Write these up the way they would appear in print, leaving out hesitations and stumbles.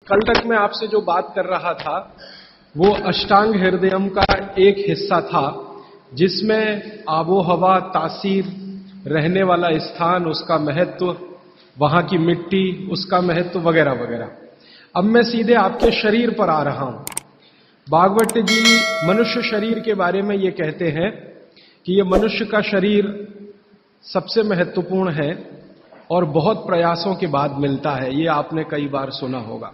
कल तक मैं आपसे जो बात कर रहा था वो अष्टांग हृदयम का एक हिस्सा था, जिसमें आबो हवा, तासीर, रहने वाला स्थान, उसका महत्व, वहां की मिट्टी, उसका महत्व वगैरह वगैरह। अब मैं सीधे आपके शरीर पर आ रहा हूं। भागवत जी मनुष्य शरीर के बारे में ये कहते हैं कि ये मनुष्य का शरीर सबसे महत्वपूर्ण है और बहुत प्रयासों के बाद मिलता है। ये आपने कई बार सुना होगा।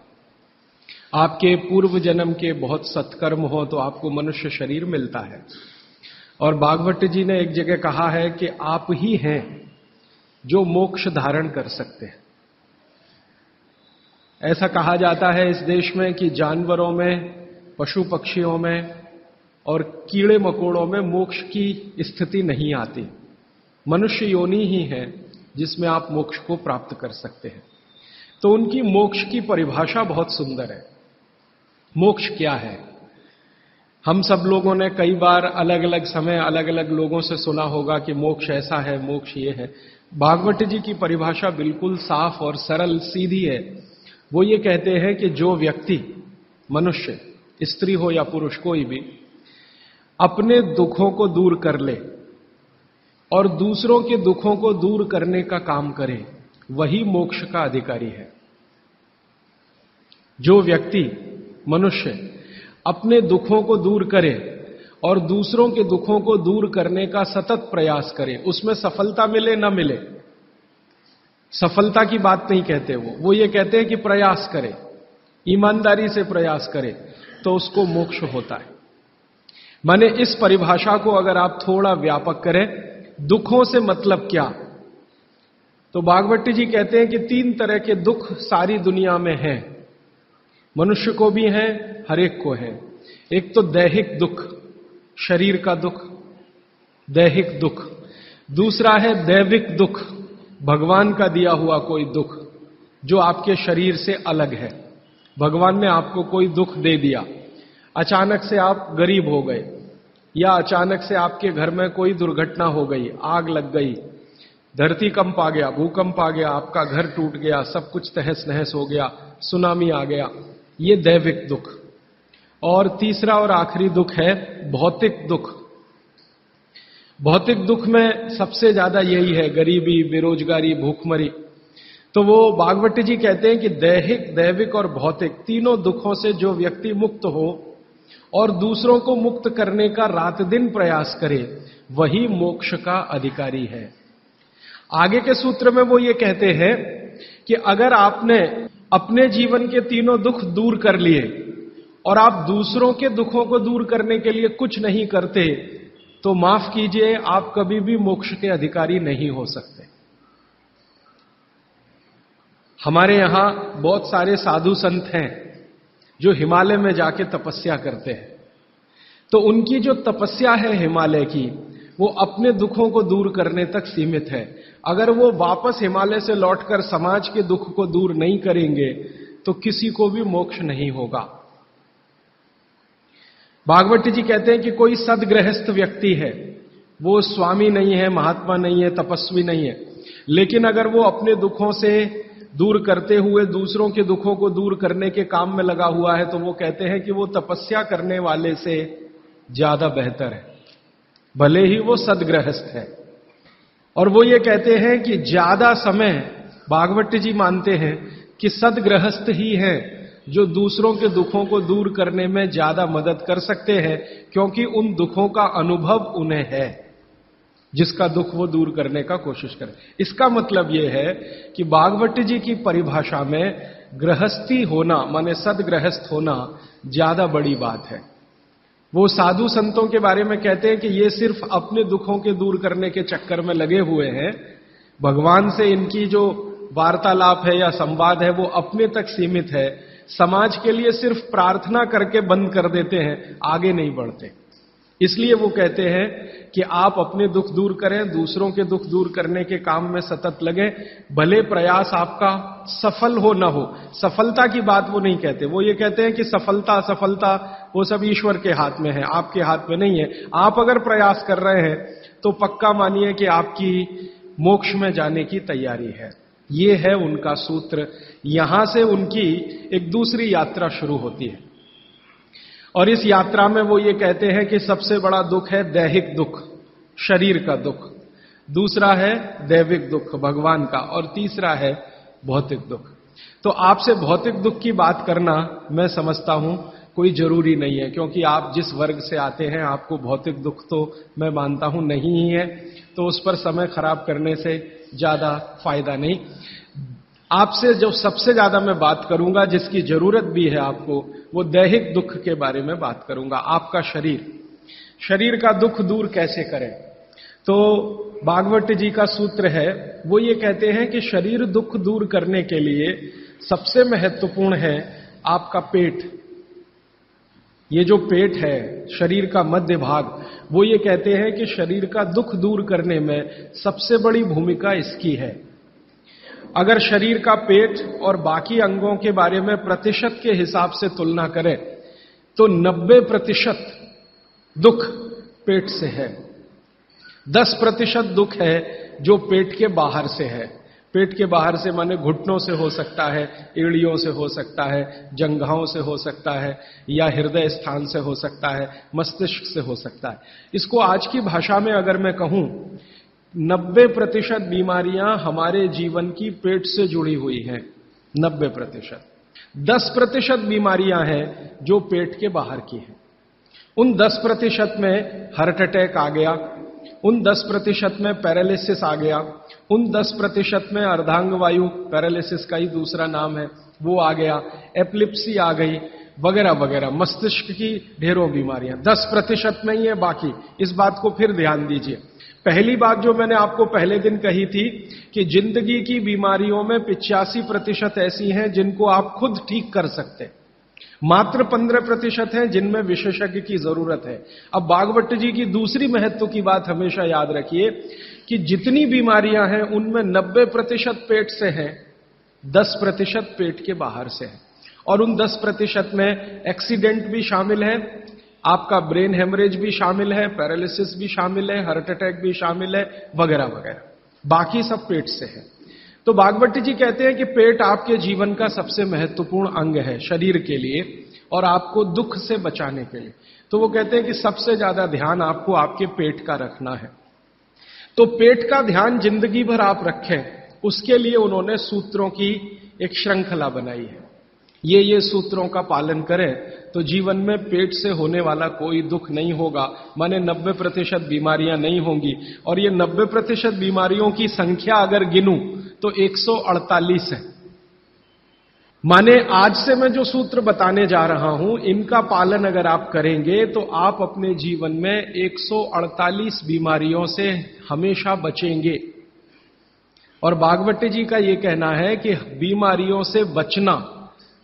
आपके पूर्व जन्म के बहुत सत्कर्म हो तो आपको मनुष्य शरीर मिलता है। और भागवत जी ने एक जगह कहा है कि आप ही हैं जो मोक्ष धारण कर सकते हैं। ऐसा कहा जाता है इस देश में कि जानवरों में, पशु पक्षियों में और कीड़े मकोड़ों में मोक्ष की स्थिति नहीं आती। मनुष्य योनि ही है जिसमें आप मोक्ष को प्राप्त कर सकते हैं। तो उनकी मोक्ष की परिभाषा बहुत सुंदर है। मोक्ष क्या है? हम सब लोगों ने कई बार अलग अलग समय अलग अलग लोगों से सुना होगा कि मोक्ष ऐसा है, मोक्ष ये है। भागवत जी की परिभाषा बिल्कुल साफ और सरल सीधी है। वो ये कहते हैं कि जो व्यक्ति, मनुष्य, स्त्री हो या पुरुष, कोई भी, अपने दुखों को दूर कर ले और दूसरों के दुखों को दूर करने का काम करे, वही मोक्ष का अधिकारी है। जो व्यक्ति, मनुष्य, अपने दुखों को दूर करे और दूसरों के दुखों को दूर करने का सतत प्रयास करे, उसमें सफलता मिले न मिले, सफलता की बात नहीं कहते वो ये कहते हैं कि प्रयास करे, ईमानदारी से प्रयास करे, तो उसको मोक्ष होता है। माने इस परिभाषा को अगर आप थोड़ा व्यापक करें, दुखों से मतलब क्या, तो भागवत जी कहते हैं कि 3 तरह के दुख सारी दुनिया में हैं। मनुष्य को भी है, हर एक को है। एक तो दैहिक दुख, शरीर का दुख, दैहिक दुख। दूसरा है दैविक दुख, भगवान का दिया हुआ कोई दुख जो आपके शरीर से अलग है। भगवान ने आपको कोई दुख दे दिया, अचानक से आप गरीब हो गए, या अचानक से आपके घर में कोई दुर्घटना हो गई, आग लग गई, धरती कंप आ गया, भूकंप आ गया, आपका घर टूट गया, सब कुछ तहस नहस हो गया, सुनामी आ गया, ये दैविक दुख। और तीसरा और आखिरी दुख है भौतिक दुख। भौतिक दुख में सबसे ज्यादा यही है, गरीबी, बेरोजगारी, भूखमरी। तो वो भागवत जी कहते हैं कि दैहिक, दैविक और भौतिक तीनों दुखों से जो व्यक्ति मुक्त हो और दूसरों को मुक्त करने का रात दिन प्रयास करे, वही मोक्ष का अधिकारी है। आगे के सूत्र में वो ये कहते हैं कि अगर आपने अपने जीवन के तीनों दुख दूर कर लिए और आप दूसरों के दुखों को दूर करने के लिए कुछ नहीं करते, तो माफ कीजिए, आप कभी भी मोक्ष के अधिकारी नहीं हो सकते। हमारे यहां बहुत सारे साधु संत हैं जो हिमालय में जाके तपस्या करते हैं। तो उनकी जो तपस्या है हिमालय की, वो अपने दुखों को दूर करने तक सीमित है। अगर वो वापस हिमालय से लौटकर समाज के दुख को दूर नहीं करेंगे तो किसी को भी मोक्ष नहीं होगा। भागवत जी कहते हैं कि कोई सदगृहस्थ व्यक्ति है, वो स्वामी नहीं है, महात्मा नहीं है, तपस्वी नहीं है, लेकिन अगर वो अपने दुखों से दूर करते हुए दूसरों के दुखों को दूर करने के काम में लगा हुआ है, तो वो कहते हैं कि वो तपस्या करने वाले से ज्यादा बेहतर है, भले ही वो सदगृहस्थ है। और वो ये कहते हैं कि ज्यादा समय, भागवत जी मानते हैं कि सदगृहस्थ ही हैं जो दूसरों के दुखों को दूर करने में ज्यादा मदद कर सकते हैं, क्योंकि उन दुखों का अनुभव उन्हें है, जिसका दुख वो दूर करने का कोशिश करें। इसका मतलब यह है कि भागवत जी की परिभाषा में गृहस्थी होना, माने सदगृहस्थ होना, ज्यादा बड़ी बात है। वो साधु संतों के बारे में कहते हैं कि ये सिर्फ अपने दुखों के दूर करने के चक्कर में लगे हुए हैं। भगवान से इनकी जो वार्तालाप है या संवाद है वो अपने तक सीमित है। समाज के लिए सिर्फ प्रार्थना करके बंद कर देते हैं, आगे नहीं बढ़ते। इसलिए वो कहते हैं कि आप अपने दुख दूर करें, दूसरों के दुख दूर करने के काम में सतत लगे, भले प्रयास आपका सफल हो ना हो। सफलता की बात वो नहीं कहते। वो ये कहते हैं कि सफलता असफलता वो सब ईश्वर के हाथ में है, आपके हाथ में नहीं है। आप अगर प्रयास कर रहे हैं तो पक्का मानिए कि आपकी मोक्ष में जाने की तैयारी है। ये है उनका सूत्र। यहां से उनकी एक दूसरी यात्रा शुरू होती है और इस यात्रा में वो ये कहते हैं कि सबसे बड़ा दुख है दैहिक दुख, शरीर का दुख, दूसरा है दैविक दुख भगवान का, और तीसरा है भौतिक दुख। तो आपसे भौतिक दुख की बात करना मैं समझता हूं कोई जरूरी नहीं है, क्योंकि आप जिस वर्ग से आते हैं आपको भौतिक दुख तो मैं मानता हूं नहीं ही है, तो उस पर समय खराब करने से ज्यादा फायदा नहीं। आपसे जो सबसे ज्यादा मैं बात करूंगा, जिसकी जरूरत भी है आपको, वो दैहिक दुख के बारे में बात करूंगा। आपका शरीर का दुख दूर कैसे करें? तो भागवत जी का सूत्र है, वो ये कहते हैं कि शरीर दुख दूर करने के लिए सबसे महत्वपूर्ण है आपका पेट। ये जो पेट है, शरीर का मध्य भाग, वो ये कहते हैं कि शरीर का दुख दूर करने में सबसे बड़ी भूमिका इसकी है। अगर शरीर का पेट और बाकी अंगों के बारे में प्रतिशत के हिसाब से तुलना करें तो 90% दुख पेट से है, 10% दुख है जो पेट के बाहर से है। पेट के बाहर से माने घुटनों से हो सकता है, एड़ियों से हो सकता है, जंघाओं से हो सकता है, या हृदय स्थान से हो सकता है, मस्तिष्क से हो सकता है। इसको आज की भाषा में अगर मैं कहूं, 90% बीमारियां हमारे जीवन की पेट से जुड़ी हुई हैं, 90%। 10% बीमारियां हैं जो पेट के बाहर की हैं। उन 10% में हार्ट अटैक आ गया, उन 10% में पैरालिसिस आ गया, उन 10% में अर्धांग वायु, पैरालिसिस का ही दूसरा नाम है, वो आ गया, एपिलेप्सी आ गई, वगैरह वगैरह, मस्तिष्क की ढेरों बीमारियां 10% में ही है। बाकी इस बात को फिर ध्यान दीजिए। पहली बात जो मैंने आपको पहले दिन कही थी कि जिंदगी की बीमारियों में 85% ऐसी हैं जिनको आप खुद ठीक कर सकते, मात्र 15% हैं जिनमें विशेषज्ञ की जरूरत है। अब भागवत जी की दूसरी महत्व की बात हमेशा याद रखिए कि जितनी बीमारियां हैं उनमें 90% पेट से हैं, 10% पेट के बाहर से है, और उन 10% में एक्सीडेंट भी शामिल है, आपका ब्रेन हेमरेज भी शामिल है, पैरालिसिस भी शामिल है, हार्ट अटैक भी शामिल है, वगैरह वगैरह, बाकी सब पेट से है। तो भागवत जी कहते हैं कि पेट आपके जीवन का सबसे महत्वपूर्ण अंग है शरीर के लिए और आपको दुख से बचाने के लिए। तो वो कहते हैं कि सबसे ज्यादा ध्यान आपको आपके पेट का रखना है। तो पेट का ध्यान जिंदगी भर आप रखें, उसके लिए उन्होंने सूत्रों की एक श्रृंखला बनाई है। ये सूत्रों का पालन करें तो जीवन में पेट से होने वाला कोई दुख नहीं होगा, माने 90% बीमारियां नहीं होंगी। और ये 90% बीमारियों की संख्या अगर गिनूं तो 148 है। माने आज से मैं जो सूत्र बताने जा रहा हूं, इनका पालन अगर आप करेंगे तो आप अपने जीवन में 148 बीमारियों से हमेशा बचेंगे। और भागवत जी का यह कहना है कि बीमारियों से बचना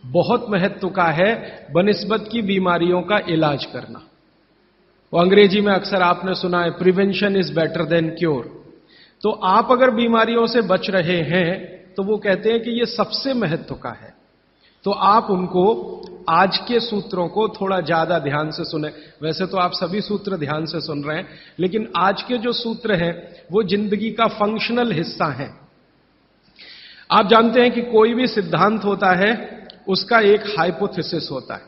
बहुत महत्व का है बनिस्बत की बीमारियों का इलाज करना। वो अंग्रेजी में अक्सर आपने सुना है, prevention is better than cure. तो आप अगर बीमारियों से बच रहे हैं तो वो कहते हैं कि ये सबसे महत्व का है। तो आप उनको, आज के सूत्रों को थोड़ा ज्यादा ध्यान से सुने। वैसे तो आप सभी सूत्र ध्यान से सुन रहे हैं, लेकिन आज के जो सूत्र हैं वो जिंदगी का फंक्शनल हिस्सा है। आप जानते हैं कि कोई भी सिद्धांत होता है उसका एक हाइपोथेसिस होता है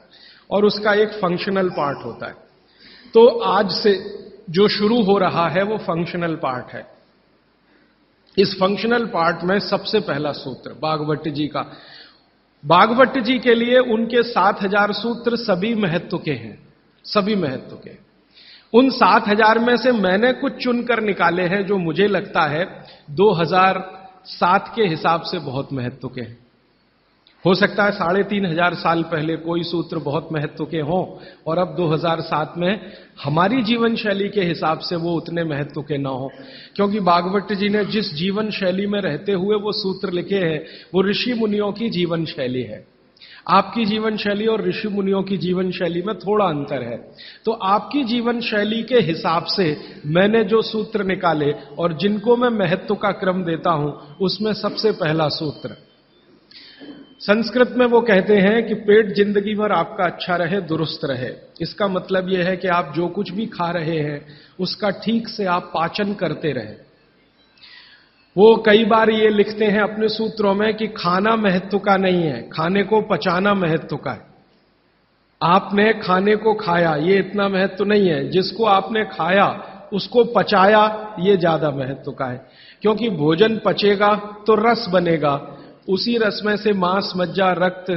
और उसका एक फंक्शनल पार्ट होता है। तो आज से जो शुरू हो रहा है वो फंक्शनल पार्ट है। इस फंक्शनल पार्ट में सबसे पहला सूत्र भागवत जी का, भागवत जी के लिए उनके 7000 सूत्र सभी महत्व के हैं, सभी महत्व के। उन 7000 में से मैंने कुछ चुनकर निकाले हैं जो मुझे लगता है 2007 के हिसाब से बहुत महत्व के हैं। हो सकता है 3500 साल पहले कोई सूत्र बहुत महत्व के हों और अब 2007 में हमारी जीवन शैली के हिसाब से वो उतने महत्व के ना हो, क्योंकि भागवत जी ने जिस जीवन शैली में रहते हुए वो सूत्र लिखे हैं वो ऋषि मुनियों की जीवन शैली है। आपकी जीवन शैली और ऋषि मुनियों की जीवन शैली में थोड़ा अंतर है। तो आपकी जीवन शैली के हिसाब से मैंने जो सूत्र निकाले और जिनको मैं महत्व का क्रम देता हूं, उसमें सबसे पहला सूत्र, संस्कृत में वो कहते हैं कि पेट जिंदगी भर आपका अच्छा रहे, दुरुस्त रहे। इसका मतलब यह है कि आप जो कुछ भी खा रहे हैं उसका ठीक से आप पाचन करते रहें। वो कई बार ये लिखते हैं अपने सूत्रों में कि खाना महत्व का नहीं है, खाने को पचाना महत्व का है। आपने खाने को खाया, ये इतना महत्व नहीं है। जिसको आपने खाया उसको पचाया, ये ज्यादा महत्व का है। क्योंकि भोजन पचेगा तो रस बनेगा, उसी रस में से मांस, मज्जा, रक्त,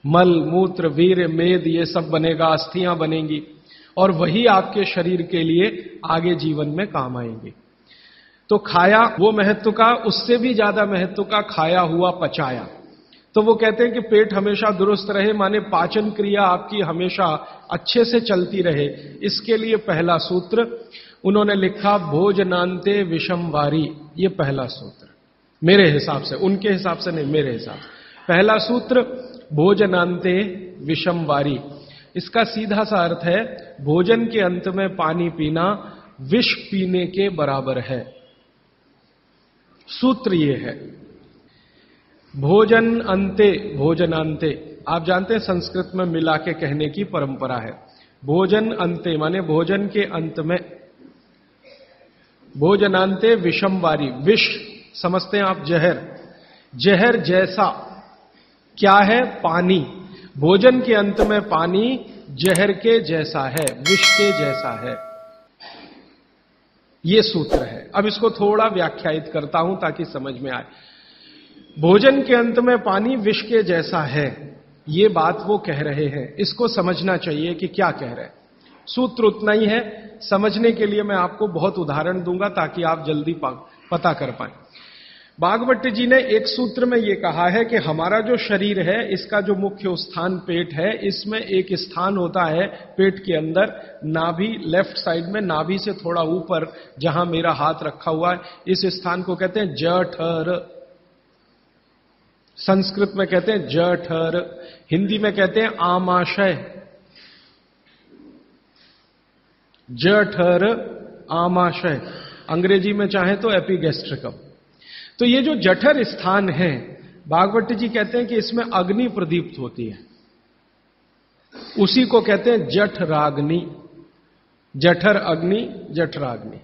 मल, मूत्र, वीर्य, मेद, ये सब बनेगा, अस्थियां बनेंगी, और वही आपके शरीर के लिए आगे जीवन में काम आएंगे। तो खाया वो महत्व का, उससे भी ज्यादा महत्व का खाया हुआ पचाया। तो वो कहते हैं कि पेट हमेशा दुरुस्त रहे, माने पाचन क्रिया आपकी हमेशा अच्छे से चलती रहे, इसके लिए पहला सूत्र उन्होंने लिखा भोजनांते विषम वारी। ये पहला सूत्र मेरे हिसाब से, उनके हिसाब से नहीं, मेरे हिसाब से पहला सूत्र भोजनांते विषम वारी। इसका सीधा सा अर्थ है भोजन के अंत में पानी पीना विष पीने के बराबर है। सूत्र ये है भोजन अंते, भोजनांते। आप जानते हैं संस्कृत में मिला के कहने की परंपरा है। भोजन अंते माने भोजन के अंत में, भोजनांते विषम वारी। विष समझते हैं आप जहर, जहर जैसा क्या है? पानी। भोजन के अंत में पानी जहर के जैसा है, विष के जैसा है। यह सूत्र है। अब इसको थोड़ा व्याख्यायित करता हूं ताकि समझ में आए। भोजन के अंत में पानी विष के जैसा है, ये बात वो कह रहे हैं। इसको समझना चाहिए कि क्या कह रहे हैं। सूत्र उतना ही है, समझने के लिए मैं आपको बहुत उदाहरण दूंगा ताकि आप जल्दी पता कर पाएं। भागवत जी ने एक सूत्र में यह कहा है कि हमारा जो शरीर है, इसका जो मुख्य स्थान पेट है, इसमें एक स्थान होता है पेट के अंदर, नाभि, लेफ्ट साइड में, नाभि से थोड़ा ऊपर जहां मेरा हाथ रखा हुआ है, इस स्थान को कहते हैं जठर। संस्कृत में कहते हैं जठर, हिंदी में कहते हैं आमाशय। जठर, आमाशय, अंग्रेजी में चाहे तो एपिगैस्ट्रिकम। तो ये जो जठर स्थान है, भागवत जी कहते हैं कि इसमें अग्नि प्रदीप्त होती है, उसी को कहते हैं जठराग्नि। जठर अग्नि, जठराग्नि।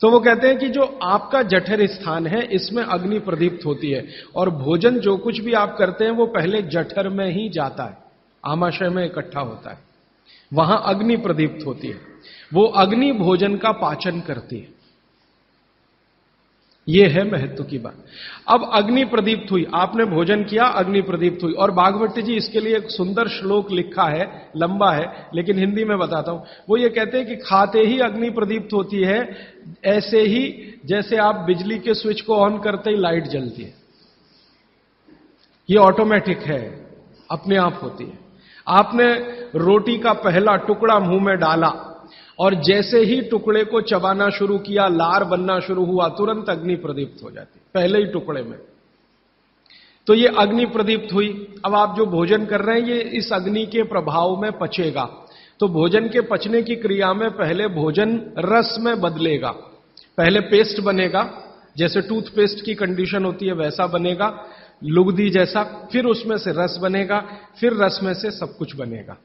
तो वो कहते हैं कि जो आपका जठर स्थान है, इसमें अग्नि प्रदीप्त होती है, और भोजन जो कुछ भी आप करते हैं वो पहले जठर में ही जाता है, आमाशय में इकट्ठा होता है, वहां अग्नि प्रदीप्त होती है। वो अग्नि भोजन का पाचन करती है। यह है महत्व की बात। अब अग्नि प्रदीप्त हुई, आपने भोजन किया, अग्नि प्रदीप्त हुई। और भागवत जी इसके लिए एक सुंदर श्लोक लिखा है, लंबा है लेकिन हिंदी में बताता हूं। वो ये कहते हैं कि खाते ही अग्नि प्रदीप्त होती है, ऐसे ही जैसे आप बिजली के स्विच को ऑन करते ही लाइट जलती है। ये ऑटोमेटिक है, अपने आप होती है। आपने रोटी का पहला टुकड़ा मुंह में डाला और जैसे ही टुकड़े को चबाना शुरू किया, लार बनना शुरू हुआ, तुरंत अग्नि प्रदीप्त हो जाती, पहले ही टुकड़े में। तो ये अग्नि प्रदीप्त हुई। अब आप जो भोजन कर रहे हैं, ये इस अग्नि के प्रभाव में पचेगा। तो भोजन के पचने की क्रिया में पहले भोजन रस में बदलेगा। पहले पेस्ट बनेगा, जैसे टूथपेस्ट की कंडीशन होती है वैसा बनेगा, लुगदी जैसा। फिर उसमें से रस बनेगा, फिर रस में से सब कुछ बनेगा।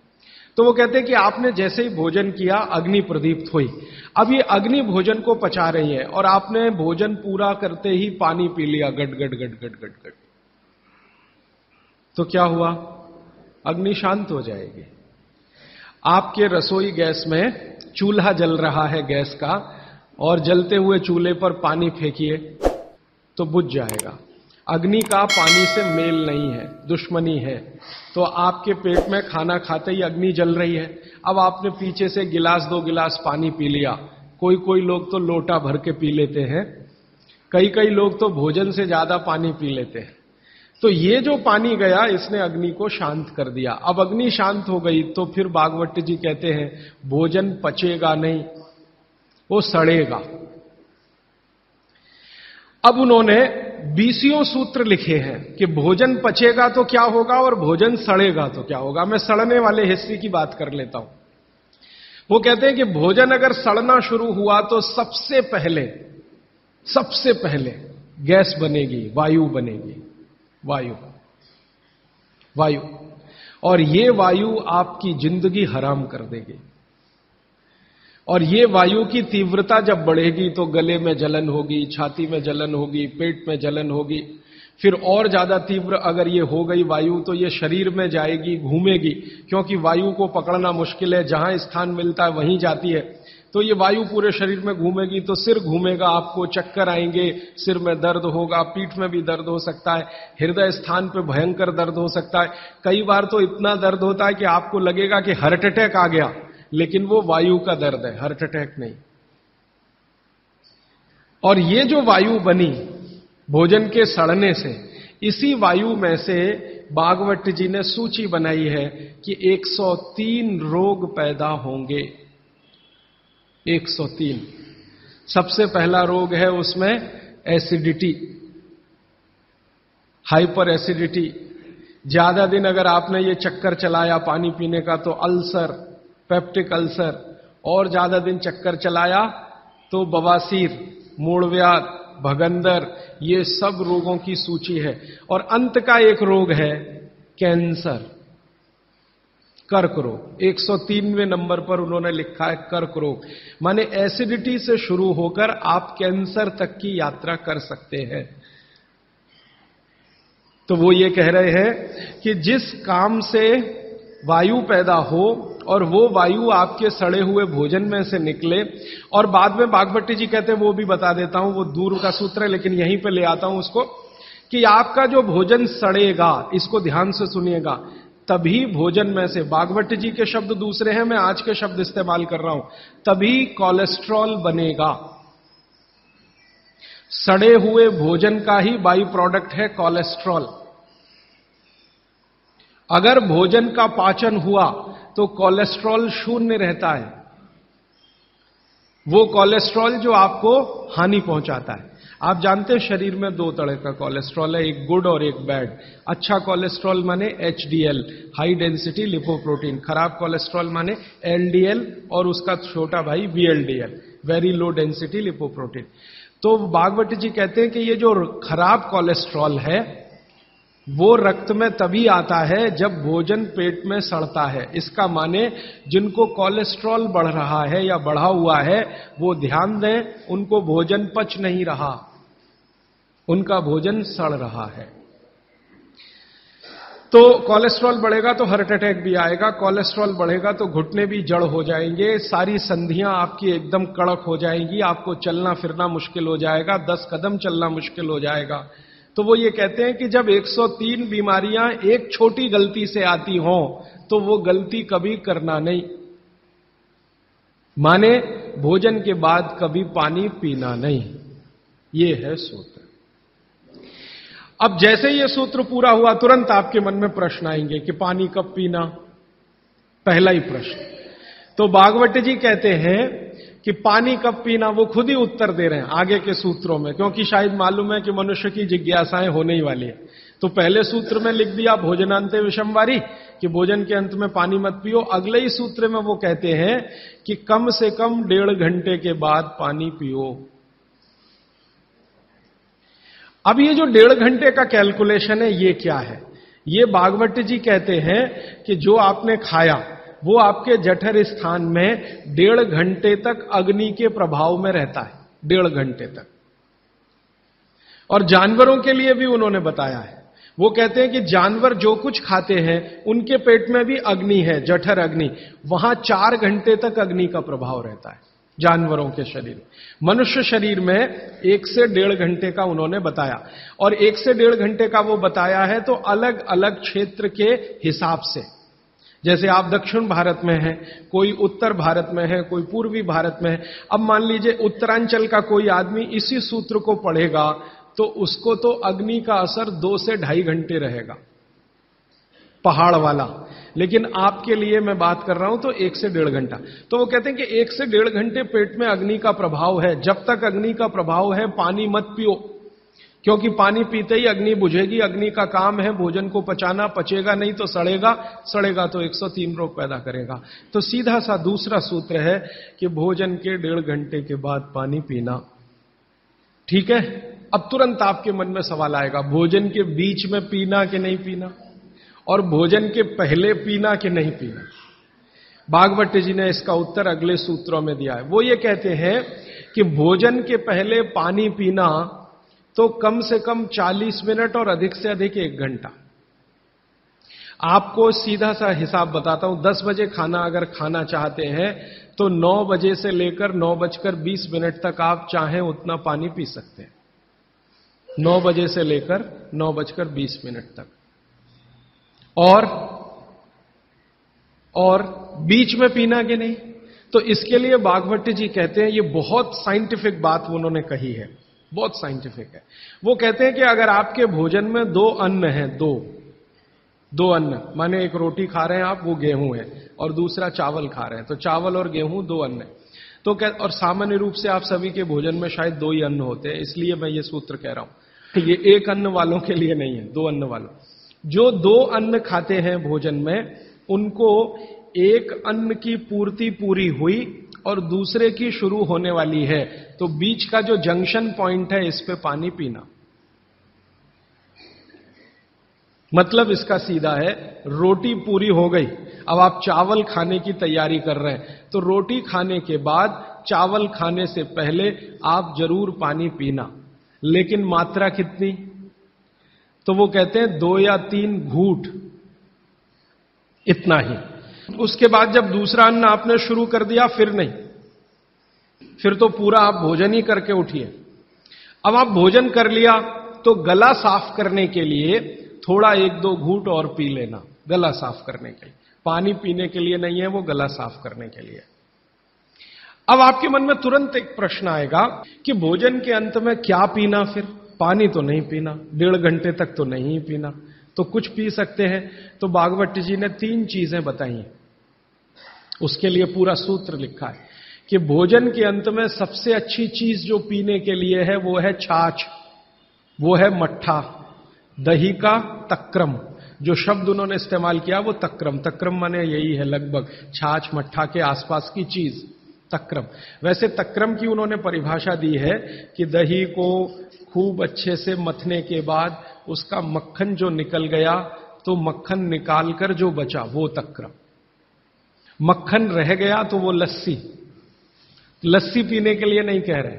तो वो कहते हैं कि आपने जैसे ही भोजन किया, अग्नि प्रदीप्त हुई। अब ये अग्नि भोजन को पचा रही है, और आपने भोजन पूरा करते ही पानी पी लिया, गट गट गट गट गट गट। तो क्या हुआ? अग्नि शांत हो जाएगी। आपके रसोई गैस में चूल्हा जल रहा है गैस का, और जलते हुए चूल्हे पर पानी फेंकिए तो बुझ जाएगा। अग्नि का पानी से मेल नहीं है, दुश्मनी है। तो आपके पेट में खाना खाते ही अग्नि जल रही है। अब आपने पीछे से गिलास 2 गिलास पानी पी लिया। कोई कोई लोग तो लोटा भर के पी लेते हैं, कई लोग तो भोजन से ज्यादा पानी पी लेते हैं। तो ये जो पानी गया, इसने अग्नि को शांत कर दिया। अब अग्नि शांत हो गई तो फिर भागवत जी कहते हैं भोजन पचेगा नहीं, वो सड़ेगा। अब उन्होंने 20 सूत्र लिखे हैं कि भोजन पचेगा तो क्या होगा और भोजन सड़ेगा तो क्या होगा। मैं सड़ने वाले हिस्से की बात कर लेता हूं। वो कहते हैं कि भोजन अगर सड़ना शुरू हुआ तो सबसे पहले गैस बनेगी, वायु बनेगी, वायु। और ये वायु आपकी जिंदगी हराम कर देगी। और ये वायु की तीव्रता जब बढ़ेगी तो गले में जलन होगी, छाती में जलन होगी, पेट में जलन होगी। फिर और ज्यादा तीव्र अगर ये हो गई वायु तो ये शरीर में जाएगी, घूमेगी, क्योंकि वायु को पकड़ना मुश्किल है, जहां स्थान मिलता है वहीं जाती है। तो ये वायु पूरे शरीर में घूमेगी तो सिर घूमेगा, आपको चक्कर आएंगे, सिर में दर्द होगा, पीठ में भी दर्द हो सकता है, हृदय स्थान पे भयंकर दर्द हो सकता है। कई बार तो इतना दर्द होता है कि आपको लगेगा कि हार्ट अटैक आ गया, लेकिन वो वायु का दर्द है, हार्ट अटैक नहीं। और ये जो वायु बनी भोजन के सड़ने से, इसी वायु में से भागवत जी ने सूची बनाई है कि 103 रोग पैदा होंगे। 103। सबसे पहला रोग है उसमें एसिडिटी, हाइपर एसिडिटी। ज्यादा दिन अगर आपने ये चक्कर चलाया पानी पीने का तो अल्सर, पेप्टिक अल्सर, और ज्यादा दिन चक्कर चलाया तो बवासीर, मूढ़व्याध, भगंदर, ये सब रोगों की सूची है। और अंत का एक रोग है कैंसर, कर्क रोग। 103वें नंबर पर उन्होंने लिखा है कर्क रोग। माने एसिडिटी से शुरू होकर आप कैंसर तक की यात्रा कर सकते हैं। तो वो ये कह रहे हैं कि जिस काम से वायु पैदा हो और वो वायु आपके सड़े हुए भोजन में से निकले, और बाद में भागवत जी कहते हैं, वो भी बता देता हूं, वो दूर का सूत्र है लेकिन यहीं पे ले आता हूं उसको, कि आपका जो भोजन सड़ेगा, इसको ध्यान से सुनिएगा, तभी भोजन में से, भागवत जी के शब्द दूसरे हैं, मैं आज के शब्द इस्तेमाल कर रहा हूं, तभी कोलेस्ट्रॉल बनेगा। सड़े हुए भोजन का ही बाई प्रोडक्ट है कोलेस्ट्रॉल। अगर भोजन का पाचन हुआ तो कोलेस्ट्रॉल शून्य रहता है, वो कोलेस्ट्रॉल जो आपको हानि पहुंचाता है। आप जानते हैं शरीर में दो तरह का कोलेस्ट्रॉल है, एक गुड और एक बैड। अच्छा कोलेस्ट्रॉल माने एचडीएल, हाई डेंसिटी लिपोप्रोटीन। खराब कोलेस्ट्रॉल माने एलडीएल और उसका छोटा भाई VLDL, very low density lipoprotein. तो भागवत जी कहते हैं कि ये जो खराब कोलेस्ट्रॉल है वो रक्त में तभी आता है जब भोजन पेट में सड़ता है। इसका माने जिनको कोलेस्ट्रॉल बढ़ रहा है या बढ़ा हुआ है वो ध्यान दें, उनको भोजन पच नहीं रहा, उनका भोजन सड़ रहा है। तो कोलेस्ट्रॉल बढ़ेगा तो हार्ट अटैक भी आएगा, कोलेस्ट्रॉल बढ़ेगा तो घुटने भी जड़ हो जाएंगे, सारी संधियां आपकी एकदम कड़क हो जाएंगी, आपको चलना फिरना मुश्किल हो जाएगा, 10 कदम चलना मुश्किल हो जाएगा। तो वो ये कहते हैं कि जब 103 बीमारियां एक छोटी गलती से आती हों तो वो गलती कभी करना नहीं। माने भोजन के बाद कभी पानी पीना नहीं। ये है सूत्र। अब जैसे ये सूत्र पूरा हुआ तुरंत आपके मन में प्रश्न आएंगे कि पानी कब पीना, पहला ही प्रश्न। तो भागवत जी कहते हैं कि पानी कब पीना वो खुद ही उत्तर दे रहे हैं आगे के सूत्रों में, क्योंकि शायद मालूम है कि मनुष्य की जिज्ञासाएं होने ही वाली है। तो पहले सूत्र में लिख दिया भोजनांते विषमवारी कि भोजन के अंत में पानी मत पियो। अगले ही सूत्र में वो कहते हैं कि कम से कम 1.5 घंटे के बाद पानी पियो। अब ये जो 1.5 घंटे का कैलकुलेशन है ये क्या है? ये भागवत जी कहते हैं कि जो आपने खाया वो आपके जठर स्थान में 1.5 घंटे तक अग्नि के प्रभाव में रहता है, 1.5 घंटे तक। और जानवरों के लिए भी उन्होंने बताया है। वो कहते हैं कि जानवर जो कुछ खाते हैं उनके पेट में भी अग्नि है, जठर अग्नि, वहां 4 घंटे तक अग्नि का प्रभाव रहता है जानवरों के शरीर। मनुष्य शरीर में 1 से 1.5 घंटे का उन्होंने बताया, और 1 से 1.5 घंटे का वो बताया है तो अलग अलग क्षेत्र के हिसाब से। जैसे आप दक्षिण भारत में हैं, कोई उत्तर भारत में है, कोई पूर्वी भारत में है। अब मान लीजिए उत्तरांचल का कोई आदमी इसी सूत्र को पढ़ेगा तो उसको तो अग्नि का असर 2 से 2.5 घंटे रहेगा, पहाड़ वाला। लेकिन आपके लिए मैं बात कर रहा हूं तो 1 से 1.5 घंटा। तो वो कहते हैं कि 1 से 1.5 घंटे पेट में अग्नि का प्रभाव है। जब तक अग्नि का प्रभाव है पानी मत पियो, क्योंकि पानी पीते ही अग्नि बुझेगी। अग्नि का काम है भोजन को पचाना, पचेगा नहीं तो सड़ेगा, सड़ेगा तो 103 रोग पैदा करेगा। तो सीधा सा दूसरा सूत्र है कि भोजन के 1.5 घंटे के बाद पानी पीना। ठीक है, अब तुरंत आपके मन में सवाल आएगा, भोजन के बीच में पीना कि नहीं पीना, और भोजन के पहले पीना कि नहीं पीना। भागवत जी ने इसका उत्तर अगले सूत्रों में दिया है। वो ये कहते हैं कि भोजन के पहले पानी पीना तो कम से कम 40 मिनट और अधिक से अधिक 1 घंटा। आपको सीधा सा हिसाब बताता हूं, 10 बजे खाना अगर खाना चाहते हैं तो 9 बजे से लेकर 9:20 तक आप चाहें उतना पानी पी सकते हैं। 9 बजे से लेकर 9:20 तक। और बीच में पीना कि नहीं, तो इसके लिए भागवत जी कहते हैं, ये बहुत साइंटिफिक बात उन्होंने कही है, बहुत साइंटिफिक है। वो कहते हैं कि अगर आपके भोजन में 2 अन्न हैं, दो अन्न, माने एक रोटी खा रहे हैं आप, वो गेहूं है, और दूसरा चावल खा रहे हैं, तो चावल और गेहूं 2 अन्न है। तो और सामान्य रूप से आप सभी के भोजन में शायद 2 ही अन्न होते हैं, इसलिए मैं ये सूत्र कह रहा हूं। ये 1 अन्न वालों के लिए नहीं है, 2 अन्न वालों। जो 2 अन्न खाते हैं भोजन में, उनको एक अन्न की पूर्ति पूरी हुई और दूसरे की शुरू होने वाली है, तो बीच का जो जंक्शन पॉइंट है, इस पे पानी पीना। मतलब इसका सीधा है, रोटी पूरी हो गई, अब आप चावल खाने की तैयारी कर रहे हैं, तो रोटी खाने के बाद चावल खाने से पहले आप जरूर पानी पीना, लेकिन मात्रा कितनी? तो वो कहते हैं 2 या 3 घूंट, इतना ही। उसके बाद जब दूसरा अन्न आपने शुरू कर दिया, फिर नहीं, फिर तो पूरा आप भोजन ही करके उठिए। अब आप भोजन कर लिया तो गला साफ करने के लिए थोड़ा 1-2 घूंट और पी लेना, गला साफ करने के लिए। पानी पीने के लिए नहीं है, वो गला साफ करने के लिए। अब आपके मन में तुरंत एक प्रश्न आएगा कि भोजन के अंत में क्या पीना? फिर पानी तो नहीं पीना, 1.5 घंटे तक तो नहीं पीना, तो कुछ पी सकते हैं। तो भागवत जी ने 3 चीजें बताई हैं, उसके लिए पूरा सूत्र लिखा है कि भोजन के अंत में सबसे अच्छी चीज जो पीने के लिए है वो है छाछ, वो है मट्ठा, दही का तक्रम। जो शब्द उन्होंने इस्तेमाल किया वो तक्रम, तक्रम माने यही है लगभग छाछ मट्ठा के आसपास की चीज, तक्रम। वैसे तक्रम की उन्होंने परिभाषा दी है कि दही को खूब अच्छे से मथने के बाद उसका मक्खन जो निकल गया, तो मक्खन निकालकर जो बचा वो तक्रम। मक्खन रह गया तो वो लस्सी, लस्सी पीने के लिए नहीं कह रहे,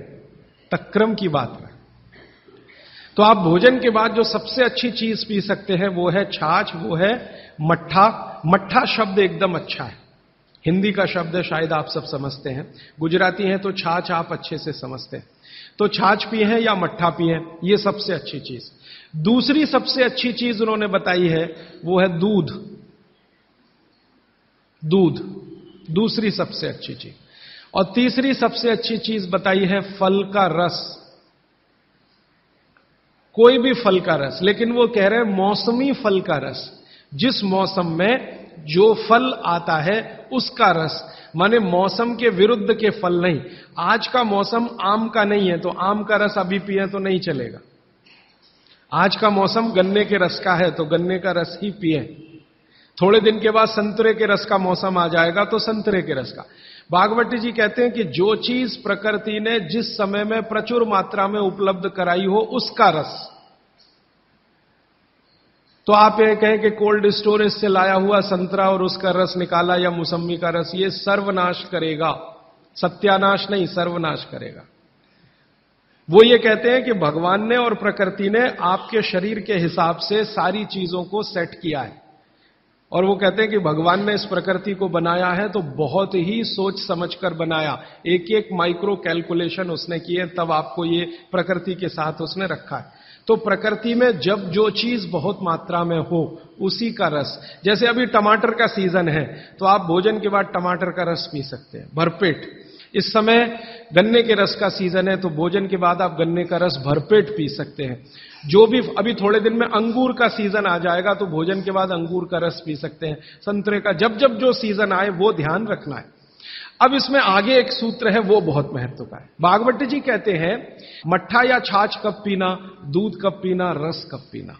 तक्रम की बात है। तो आप भोजन के बाद जो सबसे अच्छी चीज पी सकते हैं वो है छाछ, वो है मट्ठा। मट्ठा शब्द एकदम अच्छा है, हिंदी का शब्द है, शायद आप सब समझते हैं। गुजराती हैं तो छाछ आप अच्छे से समझते हैं। तो छाछ पिए हैं या मट्ठा पिए हैं, ये सबसे अच्छी चीज। दूसरी सबसे अच्छी चीज उन्होंने बताई है वो है दूध, दूध दूसरी सबसे अच्छी चीज। और तीसरी सबसे अच्छी चीज बताई है फल का रस, कोई भी फल का रस, लेकिन वो कह रहे हैं मौसमी फल का रस, जिस मौसम में जो फल आता है उसका रस, माने मौसम के विरुद्ध के फल नहीं। आज का मौसम आम का नहीं है तो आम का रस अभी पिए तो नहीं चलेगा। आज का मौसम गन्ने के रस का है तो गन्ने का रस ही पिए। थोड़े दिन के बाद संतरे के रस का मौसम आ जाएगा तो संतरे के रस का। भागवत जी कहते हैं कि जो चीज प्रकृति ने जिस समय में प्रचुर मात्रा में उपलब्ध कराई हो उसका रस। तो आप ये कहें कि कोल्ड स्टोरेज से लाया हुआ संतरा और उसका रस निकाला या मौसमी का रस, ये सर्वनाश करेगा, सत्यानाश नहीं, सर्वनाश करेगा। वो ये कहते हैं कि भगवान ने और प्रकृति ने आपके शरीर के हिसाब से सारी चीजों को सेट किया है, और वो कहते हैं कि भगवान ने इस प्रकृति को बनाया है तो बहुत ही सोच समझकर बनाया, एक एक माइक्रो कैलकुलेशन उसने किए, तब आपको ये प्रकृति के साथ उसने रखा है। तो प्रकृति में जब जो चीज बहुत मात्रा में हो उसी का रस, जैसे अभी टमाटर का सीजन है तो आप भोजन के बाद टमाटर का रस पी सकते हैं भरपेट। इस समय गन्ने के रस का सीजन है तो भोजन के बाद आप गन्ने का रस भरपेट पी सकते हैं। जो भी अभी थोड़े दिन में अंगूर का सीजन आ जाएगा तो भोजन के बाद अंगूर का रस पी सकते हैं, संतरे का, जब जब जो सीजन आए वो ध्यान रखना है। अब इसमें आगे एक सूत्र है वो बहुत महत्व का है। भागवत जी कहते हैं मट्ठा या छाछ कब पीना, दूध कब पीना, रस कब पीना।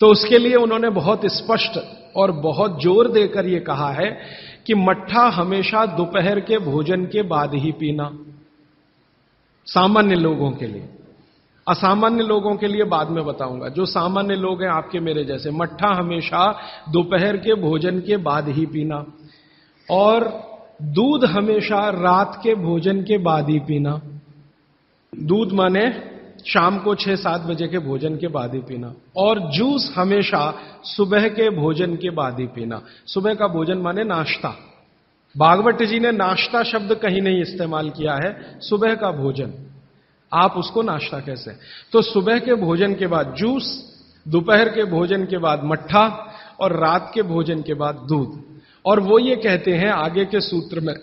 तो उसके लिए उन्होंने बहुत स्पष्ट और बहुत जोर देकर यह कहा है कि मट्ठा हमेशा दोपहर के भोजन के बाद ही पीना, सामान्य लोगों के लिए। असामान्य लोगों के लिए बाद में बताऊंगा। जो सामान्य लोग हैं आपके मेरे जैसे, मट्ठा हमेशा दोपहर के भोजन के बाद ही पीना। और दूध हमेशा रात के भोजन के बाद ही पीना। दूध माने शाम को 6-7 बजे के भोजन के बाद ही पीना। और जूस हमेशा सुबह के भोजन के बाद ही पीना। सुबह का भोजन माने नाश्ता। भागवत जी ने नाश्ता शब्द कहीं नहीं इस्तेमाल किया है, सुबह का भोजन। आप उसको नाश्ता कैसे? तो सुबह के भोजन के बाद जूस, दोपहर के भोजन के बाद मट्ठा और रात के भोजन के बाद दूध। और वो ये कहते हैं आगे के सूत्र में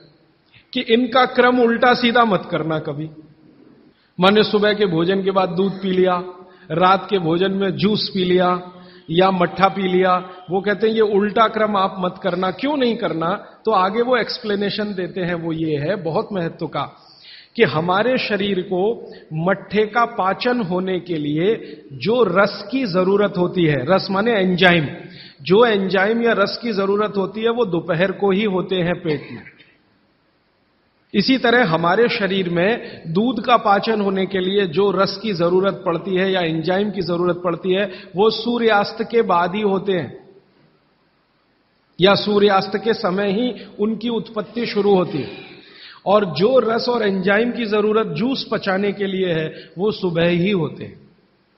कि इनका क्रम उल्टा सीधा मत करना कभी। माने सुबह के भोजन के बाद दूध पी लिया, रात के भोजन में जूस पी लिया या मट्ठा पी लिया। वो कहते हैं ये उल्टा क्रम आप मत करना। क्यों नहीं करना? तो आगे वो एक्सप्लेनेशन देते हैं, वो ये है बहुत महत्व का, कि हमारे शरीर को मट्ठे का पाचन होने के लिए जो रस की जरूरत होती है, रस माने एंजाइम, जो एंजाइम या रस की जरूरत होती है वो दोपहर को ही होते हैं पेट में। इसी तरह हमारे शरीर में दूध का पाचन होने के लिए जो रस की जरूरत पड़ती है या एंजाइम की जरूरत पड़ती है वो सूर्यास्त के बाद ही होते हैं, या सूर्यास्त के समय ही उनकी उत्पत्ति शुरू होती है। और जो रस और एंजाइम की जरूरत जूस पचाने के लिए है वो सुबह ही होते हैं।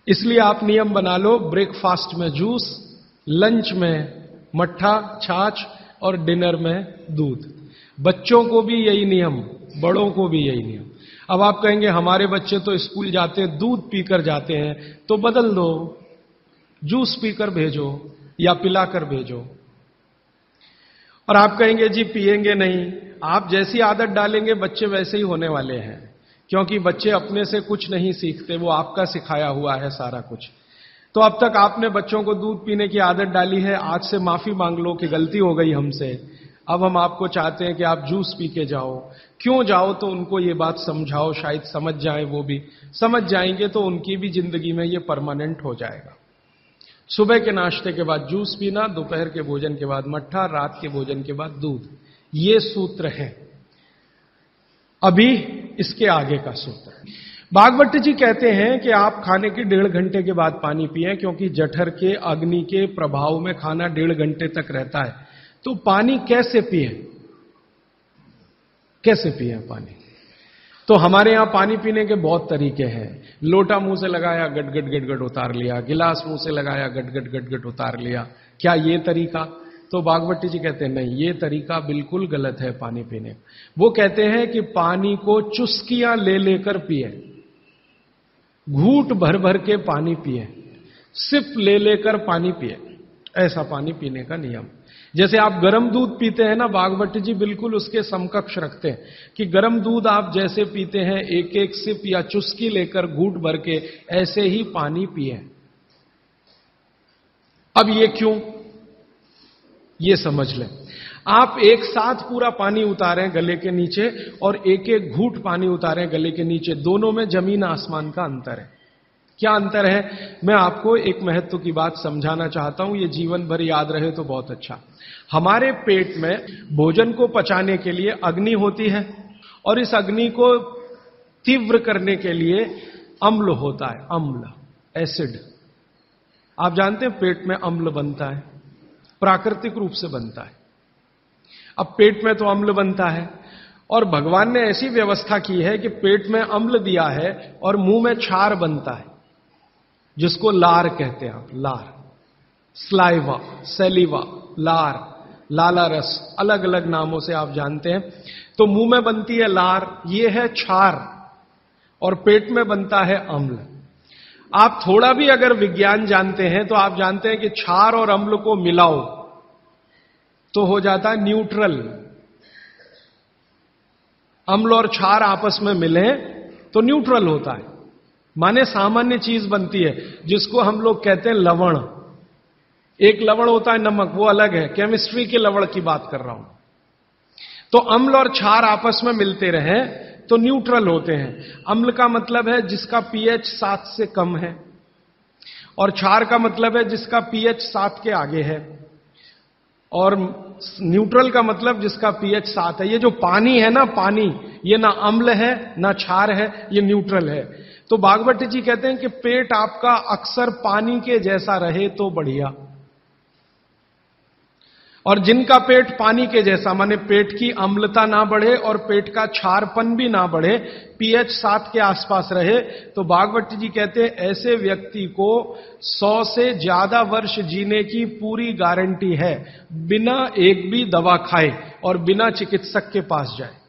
इसलिए आप नियम बना लो, ब्रेकफास्ट में जूस, लंच में मट्ठा छाछ और डिनर में दूध। बच्चों को भी यही नियम, बड़ों को भी यही नियम। अब आप कहेंगे हमारे बच्चे तो स्कूल जाते हैं दूध पीकर जाते हैं, तो बदल दो, जूस पीकर भेजो या पिलाकर भेजो। और आप कहेंगे जी पिएंगे नहीं। आप जैसी आदत डालेंगे बच्चे वैसे ही होने वाले हैं, क्योंकि बच्चे अपने से कुछ नहीं सीखते, वो आपका सिखाया हुआ है सारा कुछ। तो अब तक आपने बच्चों को दूध पीने की आदत डाली है, आज से माफी मांग लो कि गलती हो गई हमसे। अब हम आपको चाहते हैं कि आप जूस पी के जाओ। क्यों जाओ? तो उनको ये बात समझाओ, शायद समझ जाएं, वो भी समझ जाएंगे तो उनकी भी जिंदगी में ये परमानेंट हो जाएगा। सुबह के नाश्ते के बाद जूस पीना, दोपहर के भोजन के बाद मट्ठा, रात के भोजन के बाद दूध। ये सूत्र है। अभी इसके आगे का सूत्र भागवत जी कहते हैं कि आप खाने के 1.5 घंटे के बाद पानी पिएं, क्योंकि जठर के अग्नि के प्रभाव में खाना 1.5 घंटे तक रहता है। तो पानी कैसे पिए? कैसे पिए पानी? तो हमारे यहां पानी पीने के बहुत तरीके हैं। लोटा मुंह से लगाया, गट गट गट गट उतार लिया। गिलास मुंह से लगाया, गट गट गट गट उतार लिया। क्या ये तरीका? तो भागवत जी कहते हैं नहीं, ये तरीका बिल्कुल गलत है पानी पीने। वो कहते हैं कि पानी को चुस्कियां ले लेकर पिए, घूंट भर भर के पानी पिए, सिप ले लेकर पानी पिए। ऐसा पानी पीने का नियम। जैसे आप गर्म दूध पीते हैं ना, भागवत जी बिल्कुल उसके समकक्ष रखते हैं कि गर्म दूध आप जैसे पीते हैं एक एक सिप या चुस्की लेकर घूंट भर के, ऐसे ही पानी पिए। अब ये क्यों? ये समझ लें। आप एक साथ पूरा पानी उतारें गले के नीचे और एक एक घूंट पानी उतारें गले के नीचे, दोनों में जमीन आसमान का अंतर है। क्या अंतर है? मैं आपको एक महत्व की बात समझाना चाहता हूं, ये जीवन भर याद रहे तो बहुत अच्छा। हमारे पेट में भोजन को पचाने के लिए अग्नि होती है और इस अग्नि को तीव्र करने के लिए अम्ल होता है, अम्ल, एसिड। आप जानते हैं पेट में अम्ल बनता है, प्राकृतिक रूप से बनता है। अब पेट में तो अम्ल बनता है और भगवान ने ऐसी व्यवस्था की है कि पेट में अम्ल दिया है और मुंह में क्षार बनता है, जिसको लार कहते हैं आप, लार, स्लाइवा, सेलिवा, लार, लाला रस, अलग अलग नामों से आप जानते हैं। तो मुंह में बनती है लार, ये है क्षार, और पेट में बनता है अम्ल। आप थोड़ा भी अगर विज्ञान जानते हैं तो आप जानते हैं कि क्षार और अम्ल को मिलाओ तो हो जाता है न्यूट्रल। अम्ल और क्षार आपस में मिले तो न्यूट्रल होता है, माने सामान्य चीज बनती है, जिसको हम लोग कहते हैं लवण। एक लवण होता है नमक, वो अलग है, केमिस्ट्री के लवण की बात कर रहा हूं। तो अम्ल और क्षार आपस में मिलते रहे तो न्यूट्रल होते हैं। अम्ल का मतलब है जिसका पीएच 7 से कम है, और क्षार का मतलब है जिसका पीएच 7 के आगे है, और न्यूट्रल का मतलब जिसका पीएच 7 है। ये जो पानी है ना, पानी, ये ना अम्ल है ना क्षार है, ये न्यूट्रल है। तो भागवत जी कहते हैं कि पेट आपका अक्सर पानी के जैसा रहे तो बढ़िया। और जिनका पेट पानी के जैसा, माने पेट की अम्लता ना बढ़े और पेट का क्षारपन भी ना बढ़े, पीएच 7 के आसपास रहे, तो भागवत जी कहते हैं ऐसे व्यक्ति को 100 से ज्यादा वर्ष जीने की पूरी गारंटी है, बिना एक भी दवा खाए और बिना चिकित्सक के पास जाए।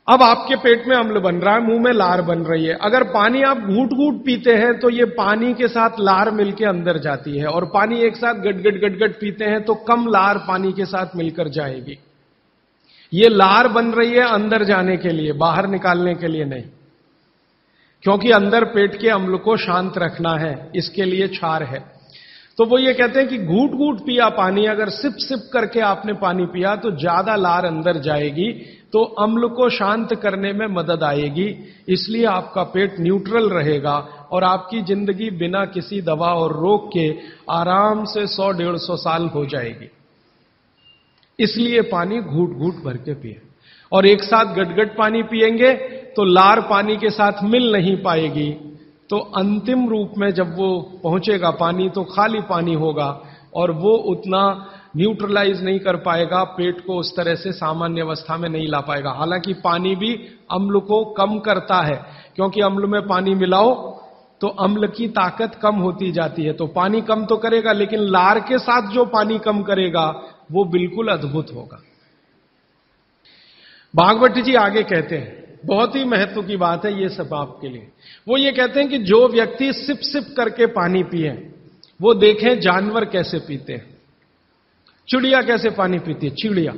अब आपके पेट में अम्ल बन रहा है, मुंह में लार बन रही है, अगर पानी आप घूट घूट पीते हैं तो ये पानी के साथ लार मिलकर अंदर जाती है, और पानी एक साथ गटगट गटगट पीते हैं तो कम लार पानी के साथ मिलकर जाएगी। ये लार बन रही है अंदर जाने के लिए, बाहर निकालने के लिए नहीं, क्योंकि अंदर पेट के अम्ल को शांत रखना है, इसके लिए क्षार है। तो वो ये कहते हैं कि घूट घूट पिया पानी, अगर सिप सिप करके आपने पानी पिया तो ज्यादा लार अंदर जाएगी, तो अम्ल को शांत करने में मदद आएगी, इसलिए आपका पेट न्यूट्रल रहेगा और आपकी जिंदगी बिना किसी दवा और रोग के आराम से 100-150 साल हो जाएगी। इसलिए पानी घूट घूट भर के पिए, और एक साथ गटगट पानी पिएंगे तो लार पानी के साथ मिल नहीं पाएगी, तो अंतिम रूप में जब वो पहुंचेगा पानी तो खाली पानी होगा और वो उतना न्यूट्रलाइज नहीं कर पाएगा, पेट को उस तरह से सामान्य अवस्था में नहीं ला पाएगा। हालांकि पानी भी अम्ल को कम करता है, क्योंकि अम्ल में पानी मिलाओ तो अम्ल की ताकत कम होती जाती है, तो पानी कम तो करेगा, लेकिन लार के साथ जो पानी कम करेगा वो बिल्कुल अद्भुत होगा। भागवत जी आगे कहते हैं, बहुत ही महत्व की बात है ये सब आपके लिए। वो ये कहते हैं कि जो व्यक्ति सिप सिप करके पानी पिए, वो देखें जानवर कैसे पीते हैं। चिड़िया कैसे पानी पीती है? चिड़िया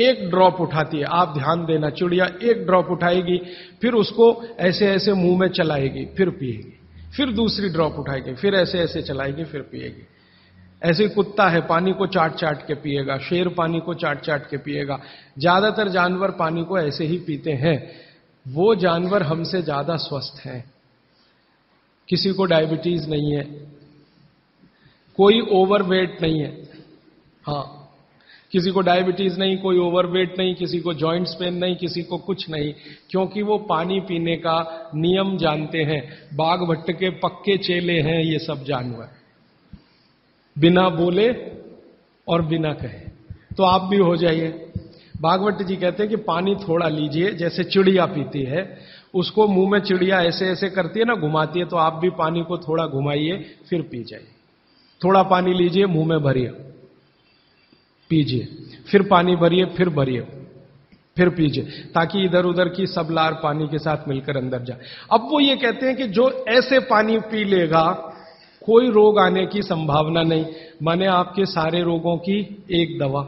एक ड्रॉप उठाती है, आप ध्यान देना, चिड़िया एक ड्रॉप उठाएगी, फिर उसको ऐसे ऐसे मुंह में चलाएगी, फिर पिएगी, फिर दूसरी ड्रॉप उठाएगी, फिर ऐसे ऐसे चलाएगी, फिर पिएगी। ऐसे कुत्ता है, पानी को चाट चाट के पिएगा, शेर पानी को चाट चाट के पिएगा। ज्यादातर जानवर पानी को ऐसे ही पीते हैं। वो जानवर हमसे ज्यादा स्वस्थ हैं, किसी को डायबिटीज नहीं है, कोई ओवरवेट नहीं है। हाँ, किसी को डायबिटीज नहीं, कोई ओवरवेट नहीं, किसी को जॉइंट्स पेन नहीं, किसी को कुछ नहीं, क्योंकि वो पानी पीने का नियम जानते हैं। बाघ भट्ट के पक्के चेले हैं ये सब जानवर, बिना बोले और बिना कहे। तो आप भी हो जाइए। भागवत जी कहते हैं कि पानी थोड़ा लीजिए, जैसे चिड़िया पीती है, उसको मुंह में चिड़िया ऐसे ऐसे करती है ना, घुमाती है, तो आप भी पानी को थोड़ा घुमाइए, फिर पी जाइए। थोड़ा पानी लीजिए, मुंह में भरिए, पीजिए, फिर पानी भरिए, फिर भरिए, फिर पीजिए, ताकि इधर उधर की सब लार पानी के साथ मिलकर अंदर जाए। अब वो ये कहते हैं कि जो ऐसे पानी पी लेगा कोई रोग आने की संभावना नहीं, माने आपके सारे रोगों की एक दवा।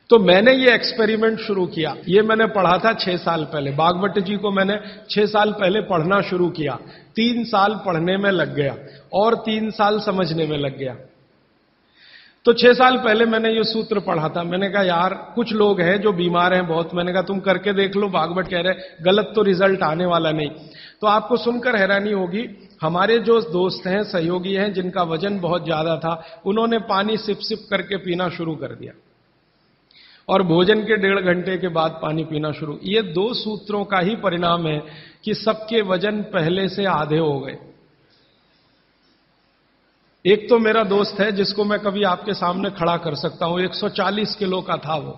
तो मैंने ये एक्सपेरिमेंट शुरू किया, ये मैंने पढ़ा था 6 साल पहले। भागवत जी को मैंने 6 साल पहले पढ़ना शुरू किया, 3 साल पढ़ने में लग गया और 3 साल समझने में लग गया। तो 6 साल पहले मैंने ये सूत्र पढ़ा था। मैंने कहा यार कुछ लोग हैं जो बीमार हैं बहुत, मैंने कहा तुम करके देख लो, भागवत कह रहे गलत तो रिजल्ट आने वाला नहीं। तो आपको सुनकर हैरानी होगी, हमारे जो दोस्त हैं, सहयोगी हैं, जिनका वजन बहुत ज्यादा था, उन्होंने पानी सिप सिप करके पीना शुरू कर दिया और भोजन के 1.5 घंटे के बाद पानी पीना शुरू। ये 2 सूत्रों का ही परिणाम है कि सबके वजन पहले से आधे हो गए। एक तो मेरा दोस्त है जिसको मैं कभी आपके सामने खड़ा कर सकता हूं, 140 किलो का था वो,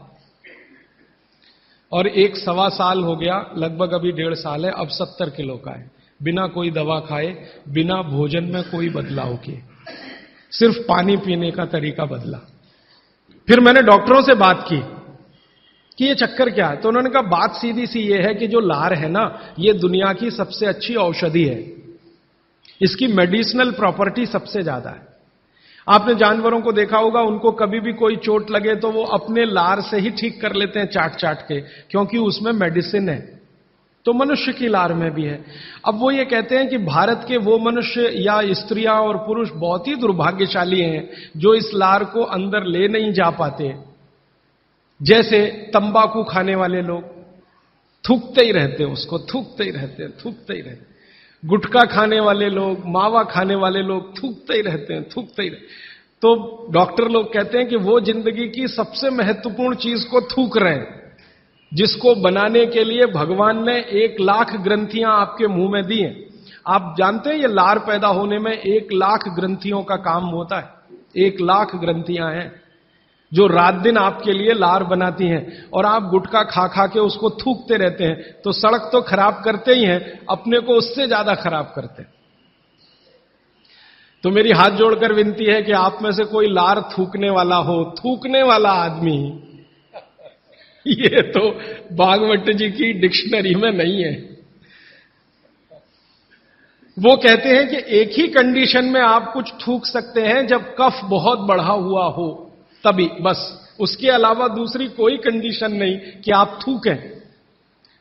और 1.25 साल हो गया, लगभग अभी 1.5 साल है, अब 70 किलो का है, बिना कोई दवा खाए, बिना भोजन में कोई बदलाव किए, सिर्फ पानी पीने का तरीका बदला। फिर मैंने डॉक्टरों से बात की कि ये चक्कर क्या है, तो उन्होंने कहा बात सीधी सी ये है कि जो लार है ना, ये दुनिया की सबसे अच्छी औषधि है, इसकी मेडिसिनल प्रॉपर्टी सबसे ज्यादा है। आपने जानवरों को देखा होगा, उनको कभी भी कोई चोट लगे तो वो अपने लार से ही ठीक कर लेते हैं, चाट चाट के, क्योंकि उसमें मेडिसिन है। तो मनुष्य की लार में भी है। अब वो ये कहते हैं कि भारत के वो मनुष्य या स्त्रियां और पुरुष बहुत ही दुर्भाग्यशाली हैं जो इस लार को अंदर ले नहीं जा पाते। जैसे तंबाकू खाने वाले लोग थूकते ही रहते हैं, उसको थूकते ही रहते हैं, थूकते ही रहते हैं। गुटखा खाने वाले लोग, मावा खाने वाले लोग थूकते ही रहते हैं, थूकते ही रहते। तो डॉक्टर लोग कहते हैं कि वो जिंदगी की सबसे महत्वपूर्ण चीज को थूक रहे हैं, जिसको बनाने के लिए भगवान ने 1 लाख ग्रंथियां आपके मुंह में दी हैं। आप जानते हैं ये लार पैदा होने में 1 लाख ग्रंथियों का काम होता है, 1,00,000 ग्रंथियां हैं जो रात दिन आपके लिए लार बनाती हैं, और आप गुटखा खा खा के उसको थूकते रहते हैं, तो सड़क तो खराब करते ही हैं, अपने को उससे ज्यादा खराब करते हैं। तो मेरी हाथ जोड़कर विनती है कि आप में से कोई लार थूकने वाला हो, थूकने वाला आदमी, ये तो भागवत जी की डिक्शनरी में नहीं है। वो कहते हैं कि एक ही कंडीशन में आप कुछ थूक सकते हैं, जब कफ बहुत बढ़ा हुआ हो, तभी, बस। उसके अलावा दूसरी कोई कंडीशन नहीं कि आप थूकें।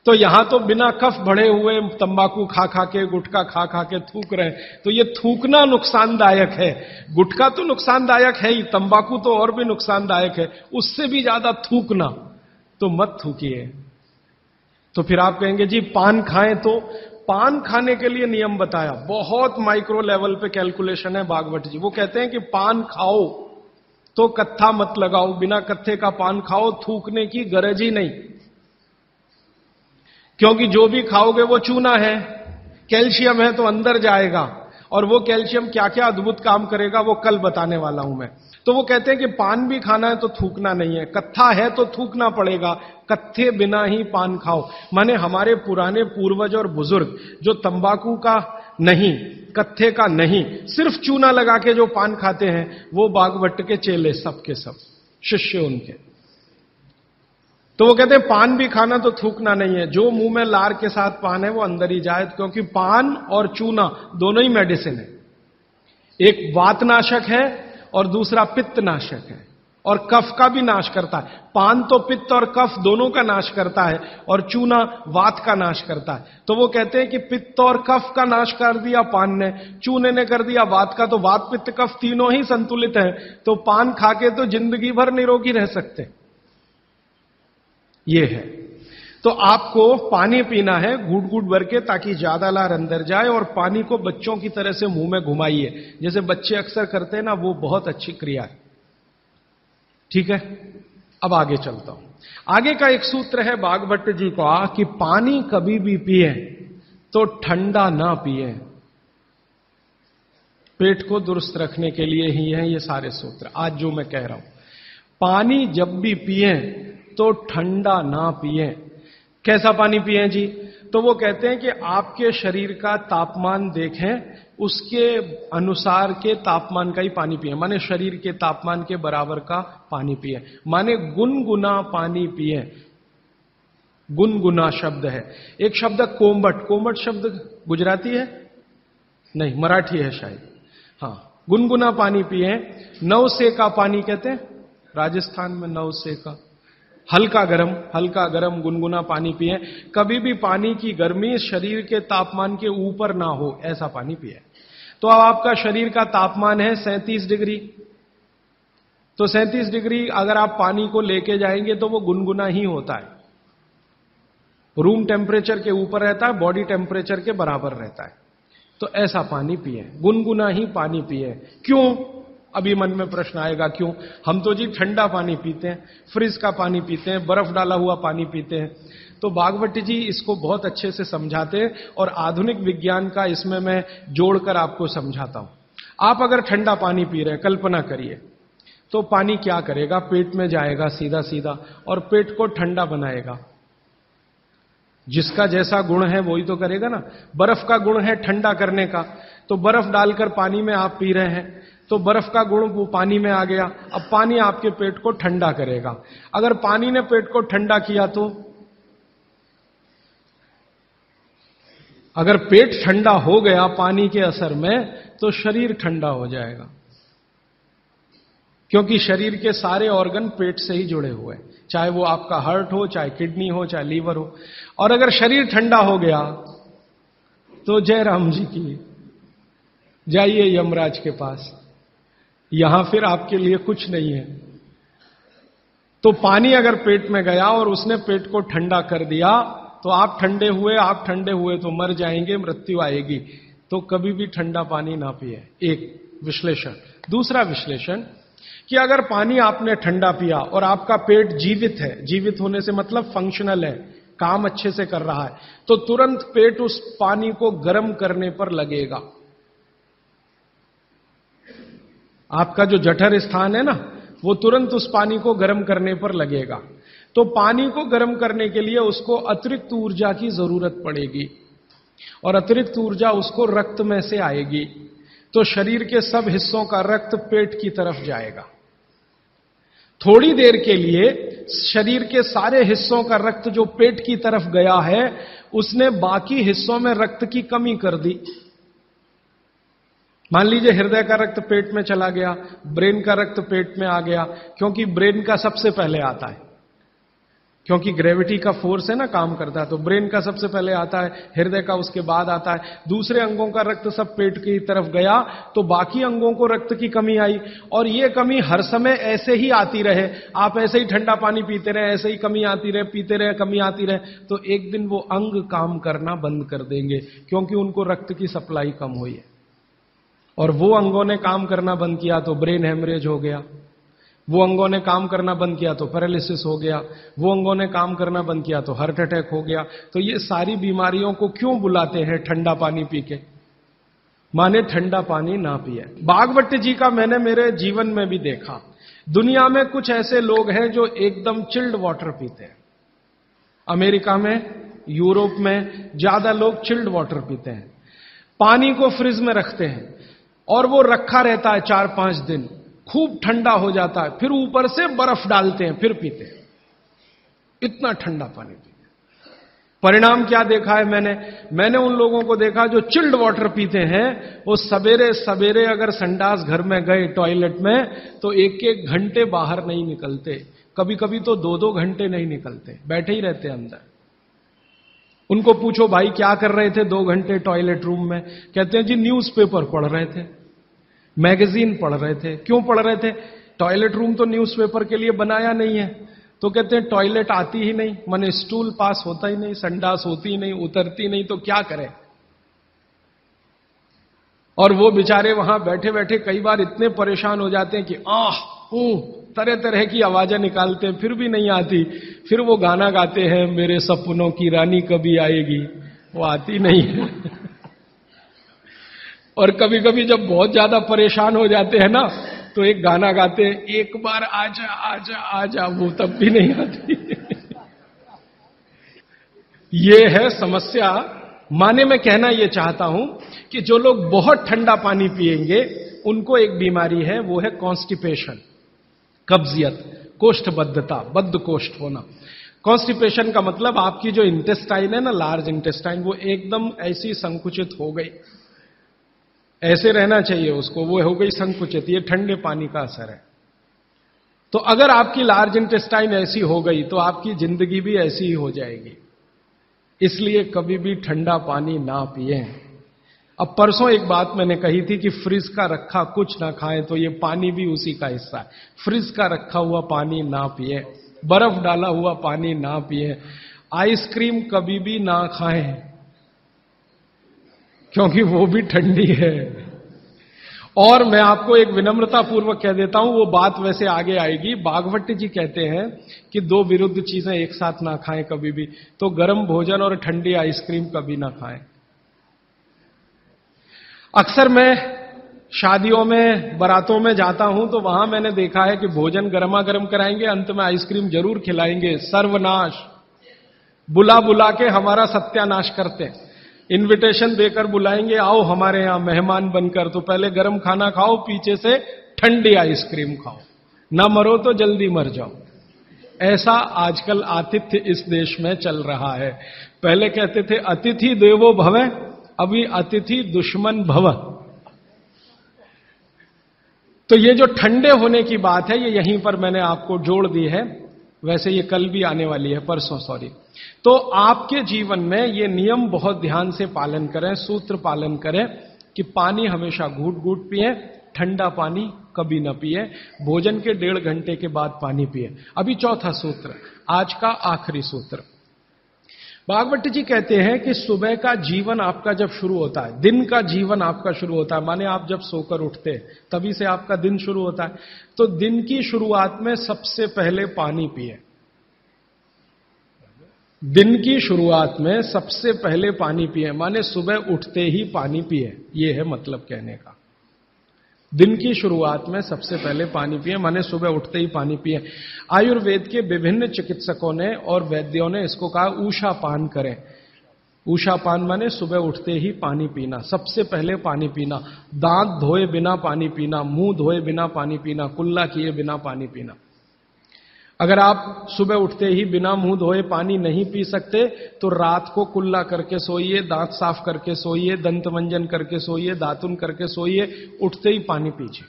तो यहां तो बिना कफ बढ़े हुए तंबाकू खा खा के, गुटखा खा खा के थूक रहे हैं, तो ये थूकना नुकसानदायक है। गुटखा तो नुकसानदायक है ही, तंबाकू तो और भी नुकसानदायक है, उससे भी ज्यादा थूकना, तो मत थूकिए। तो फिर आप कहेंगे जी पान खाएं, तो पान खाने के लिए नियम बताया, बहुत माइक्रो लेवल पे कैलकुलेशन है भागवत जी। वो कहते हैं कि पान खाओ तो कत्था मत लगाओ, बिना कत्थे का पान खाओ, थूकने की गरज ही नहीं, क्योंकि जो भी खाओगे वो चूना है, कैल्शियम है, तो अंदर जाएगा, और वो कैल्शियम क्या क्या अद्भुत काम करेगा वो कल बताने वाला हूं मैं। तो वो कहते हैं कि पान भी खाना है तो थूकना नहीं है, कत्था है तो थूकना पड़ेगा, कत्थे बिना ही पान खाओ। माने हमारे पुराने पूर्वज और बुजुर्ग जो तंबाकू का नहीं, कत्थे का नहीं, सिर्फ चूना लगा के जो पान खाते हैं, वो भागवत के चेले सब के सब शिष्य उनके। तो वो कहते हैं पान भी खाना तो थूकना नहीं है, जो मुंह में लार के साथ पान है वो अंदर ही जाए, क्योंकि पान और चूना दोनों ही मेडिसिन है। एक वातनाशक है और दूसरा पित्तनाशक है, और कफ का भी नाश करता है। पान तो पित्त और कफ दोनों का नाश करता है, और चूना वात का नाश करता है। तो वो कहते हैं कि पित्त और कफ का नाश कर दिया पान ने, चूने ने कर दिया वात का, तो वात पित्त कफ तीनों ही संतुलित है, तो पान खाके तो जिंदगी भर निरोगी रह सकते। ये है। तो आपको पानी पीना है घूट घूट भर के, ताकि ज्यादा लार अंदर जाए, और पानी को बच्चों की तरह से मुंह में घुमाइए, जैसे बच्चे अक्सर करते हैं ना, वो बहुत अच्छी क्रिया है। ठीक है, अब आगे चलता हूं। आगे का एक सूत्र है भागवत जी का कि पानी कभी भी पिए तो ठंडा ना पिए। पेट को दुरुस्त रखने के लिए ही है ये सारे सूत्र आज जो मैं कह रहा हूं। पानी जब भी पिए तो ठंडा ना पिए। कैसा पानी पिए जी? तो वो कहते हैं कि आपके शरीर का तापमान देखें, उसके अनुसार के तापमान का ही पानी पिए, माने शरीर के तापमान के बराबर का पानी पिए, माने गुनगुना पानी पिए। गुनगुना शब्द है। एक शब्द कोमट, कोमट शब्द गुजराती है नहीं, मराठी है शायद। हां, गुनगुना पानी पिए। नवसे का पानी कहते हैं राजस्थान में, नवसे का हल्का गरम गुनगुना पानी पिए। कभी भी पानी की गर्मी शरीर के तापमान के ऊपर ना हो, ऐसा पानी पिए। तो अब आपका शरीर का तापमान है 37 डिग्री, तो 37 डिग्री अगर आप पानी को लेके जाएंगे तो वो गुनगुना ही होता है। रूम टेम्परेचर के ऊपर रहता है, बॉडी टेम्परेचर के बराबर रहता है। तो ऐसा पानी पिए, गुनगुना ही पानी पिए। क्यों? अभी मन में प्रश्न आएगा क्यों? हम तो जी ठंडा पानी पीते हैं, फ्रिज का पानी पीते हैं, बर्फ डाला हुआ पानी पीते हैं। तो भागवत जी इसको बहुत अच्छे से समझाते हैं, और आधुनिक विज्ञान का इसमें मैं जोड़कर आपको समझाता हूं। आप अगर ठंडा पानी पी रहे हैं, कल्पना करिए, तो पानी क्या करेगा? पेट में जाएगा सीधा सीधा, और पेट को ठंडा बनाएगा। जिसका जैसा गुण है वही तो करेगा ना। बर्फ का गुण है ठंडा करने का, तो बर्फ डालकर पानी में आप पी रहे हैं, तो बर्फ का गुण वो पानी में आ गया। अब पानी आपके पेट को ठंडा करेगा। अगर पानी ने पेट को ठंडा किया, तो अगर पेट ठंडा हो गया पानी के असर में, तो शरीर ठंडा हो जाएगा, क्योंकि शरीर के सारे ऑर्गन पेट से ही जुड़े हुए हैं, चाहे वो आपका हार्ट हो, चाहे किडनी हो, चाहे लीवर हो। और अगर शरीर ठंडा हो गया तो जय राम जी की, जाइए यमराज के पास, यहां फिर आपके लिए कुछ नहीं है। तो पानी अगर पेट में गया और उसने पेट को ठंडा कर दिया, तो आप ठंडे हुए तो मर जाएंगे, मृत्यु आएगी। तो कभी भी ठंडा पानी ना पिए। एक विश्लेषण। दूसरा विश्लेषण कि अगर पानी आपने ठंडा पिया और आपका पेट जीवित है, जीवित होने से मतलब फंक्शनल है, काम अच्छे से कर रहा है, तो तुरंत पेट उस पानी को गर्म करने पर लगेगा। आपका जो जठर स्थान है ना, वो तुरंत उस पानी को गर्म करने पर लगेगा। तो पानी को गर्म करने के लिए उसको अतिरिक्त ऊर्जा की जरूरत पड़ेगी, और अतिरिक्त ऊर्जा उसको रक्त में से आएगी। तो शरीर के सब हिस्सों का रक्त पेट की तरफ जाएगा। थोड़ी देर के लिए शरीर के सारे हिस्सों का रक्त जो पेट की तरफ गया है, उसने बाकी हिस्सों में रक्त की कमी कर दी। मान लीजिए हृदय का रक्त पेट में चला गया, ब्रेन का रक्त पेट में आ गया, क्योंकि ब्रेन का सबसे पहले आता है, क्योंकि ग्रेविटी का फोर्स है ना, काम करता है, तो ब्रेन का सबसे पहले आता है, हृदय का उसके बाद आता है। दूसरे अंगों का रक्त सब पेट की तरफ गया, तो बाकी अंगों को रक्त की कमी आई। और ये कमी हर समय ऐसे ही आती रहे, आप ऐसे ही ठंडा पानी पीते रहे, ऐसे ही कमी आती रहे, पीते रहे, कमी आती रहे, तो एक दिन वो अंग काम करना बंद कर देंगे, क्योंकि उनको रक्त की सप्लाई कम हुई है। और वो अंगों ने काम करना बंद किया तो ब्रेन हेमरेज हो गया, वो अंगों ने काम करना बंद किया तो पैरालिसिस हो गया, वो अंगों ने काम करना बंद किया तो हार्ट अटैक हो गया। तो ये सारी बीमारियों को क्यों बुलाते हैं ठंडा पानी पी के? माने ठंडा पानी ना पिए। भागवत जी का मैंने मेरे जीवन में भी देखा। दुनिया में कुछ ऐसे लोग हैं जो एकदम चिल्ड वाटर पीते हैं। अमेरिका में, यूरोप में ज्यादा लोग चिल्ड वाटर पीते हैं। पानी को फ्रिज में रखते हैं और वो रखा रहता है 4-5 दिन, खूब ठंडा हो जाता है, फिर ऊपर से बर्फ डालते हैं, फिर पीते हैं। इतना ठंडा पानी पीते हैं। परिणाम क्या देखा है मैंने उन लोगों को देखा जो चिल्ड वाटर पीते हैं, वो सवेरे सवेरे अगर संडास घर में गए टॉयलेट में, तो 1-1 घंटे बाहर नहीं निकलते, कभी कभी तो 2-2 घंटे नहीं निकलते, बैठे ही रहते अंदर। उनको पूछो भाई क्या कर रहे थे 2 घंटे टॉयलेट रूम में? कहते हैं जी न्यूज़पेपर पढ़ रहे थे, मैगजीन पढ़ रहे थे। क्यों पढ़ रहे थे? टॉयलेट रूम तो न्यूज़पेपर के लिए बनाया नहीं है। तो कहते हैं टॉयलेट आती ही नहीं, माने स्टूल पास होता ही नहीं, संडास होती ही नहीं, उतरती नहीं, तो क्या करें? और वो बेचारे वहां बैठे बैठे कई बार इतने परेशान हो जाते हैं कि तरह तरह की आवाजें निकालते हैं, फिर भी नहीं आती। फिर वो गाना गाते हैं, मेरे सपनों की रानी कभी आएगी, वो आती नहीं है। और कभी कभी जब बहुत ज्यादा परेशान हो जाते हैं ना, तो एक गाना गाते हैं, एक बार आजा आजा आजा, वो तब भी नहीं आती। ये है समस्या। माने मैं कहना यह चाहता हूं कि जो लोग बहुत ठंडा पानी पिएंगे, उनको एक बीमारी है, वो है कॉन्स्टिपेशन, कब्जियत, कोष्ठबद्धता, बद्ध कोष्ठ होना। कॉन्स्टिपेशन का मतलब आपकी जो इंटेस्टाइन है ना, लार्ज इंटेस्टाइन, वो एकदम ऐसी संकुचित हो गई, ऐसे रहना चाहिए उसको, वो हो गई संकुचित। ये ठंडे पानी का असर है। तो अगर आपकी लार्ज इंटेस्टाइन ऐसी हो गई, तो आपकी जिंदगी भी ऐसी ही हो जाएगी। इसलिए कभी भी ठंडा पानी ना पिए। अब परसों एक बात मैंने कही थी कि फ्रिज का रखा कुछ ना खाएं, तो ये पानी भी उसी का हिस्सा है। फ्रिज का रखा हुआ पानी ना पिए, बर्फ डाला हुआ पानी ना पिए, आइसक्रीम कभी भी ना खाएं, क्योंकि वो भी ठंडी है। और मैं आपको एक विनम्रता पूर्वक कह देता हूं, वो बात वैसे आगे आएगी। भागवत जी कहते हैं कि 2 विरुद्ध चीजें एक साथ ना खाएं कभी भी, तो गर्म भोजन और ठंडी आइसक्रीम कभी ना खाएं। अक्सर मैं शादियों में, बारातों में जाता हूं, तो वहां मैंने देखा है कि भोजन गर्मा गर्म कराएंगे, अंत में आइसक्रीम जरूर खिलाएंगे। सर्वनाश, बुला बुला के हमारा सत्यानाश करते हैं। इनविटेशन देकर बुलाएंगे, आओ हमारे यहां मेहमान बनकर, तो पहले गर्म खाना खाओ, पीछे से ठंडी आइसक्रीम खाओ, ना मरो तो जल्दी मर जाओ। ऐसा आजकल आतिथ्य इस देश में चल रहा है। पहले कहते थे अतिथि देवो भव, अभी अतिथि दुश्मन भव। तो ये जो ठंडे होने की बात है, ये यहीं पर मैंने आपको जोड़ दी है। वैसे ये कल भी आने वाली है, परसों, सॉरी। तो आपके जीवन में ये नियम बहुत ध्यान से पालन करें, सूत्र पालन करें कि पानी हमेशा घूट घूट पिए, ठंडा पानी कभी ना पिए, भोजन के 1.5 घंटे के बाद पानी पिए। अभी चौथा सूत्र, आज का आखिरी सूत्र। भागवत जी कहते हैं कि सुबह का जीवन आपका जब शुरू होता है, दिन का जीवन आपका शुरू होता है, माने आप जब सोकर उठते हैं तभी से आपका दिन शुरू होता है, तो दिन की शुरुआत में सबसे पहले पानी पिए। दिन की शुरुआत में सबसे पहले पानी पिए, माने सुबह उठते ही पानी पिए, यह है मतलब कहने का। दिन की शुरुआत में सबसे पहले पानी पिए, माने सुबह उठते ही पानी पिए। आयुर्वेद के विभिन्न चिकित्सकों ने और वैद्यों ने इसको कहा ऊषा पान करें। ऊषा पान माने सुबह उठते ही पानी पीना, सबसे पहले पानी पीना, दांत धोए बिना पानी पीना, मुंह धोए बिना पानी पीना, कुल्ला किए बिना पानी पीना। अगर आप सुबह उठते ही बिना मुंह धोए पानी नहीं पी सकते तो रात को कुल्ला करके सोइए, दांत साफ करके सोइए, दंत मंजन करके सोइए, दातुन करके सोइए, उठते ही पानी पीजिए।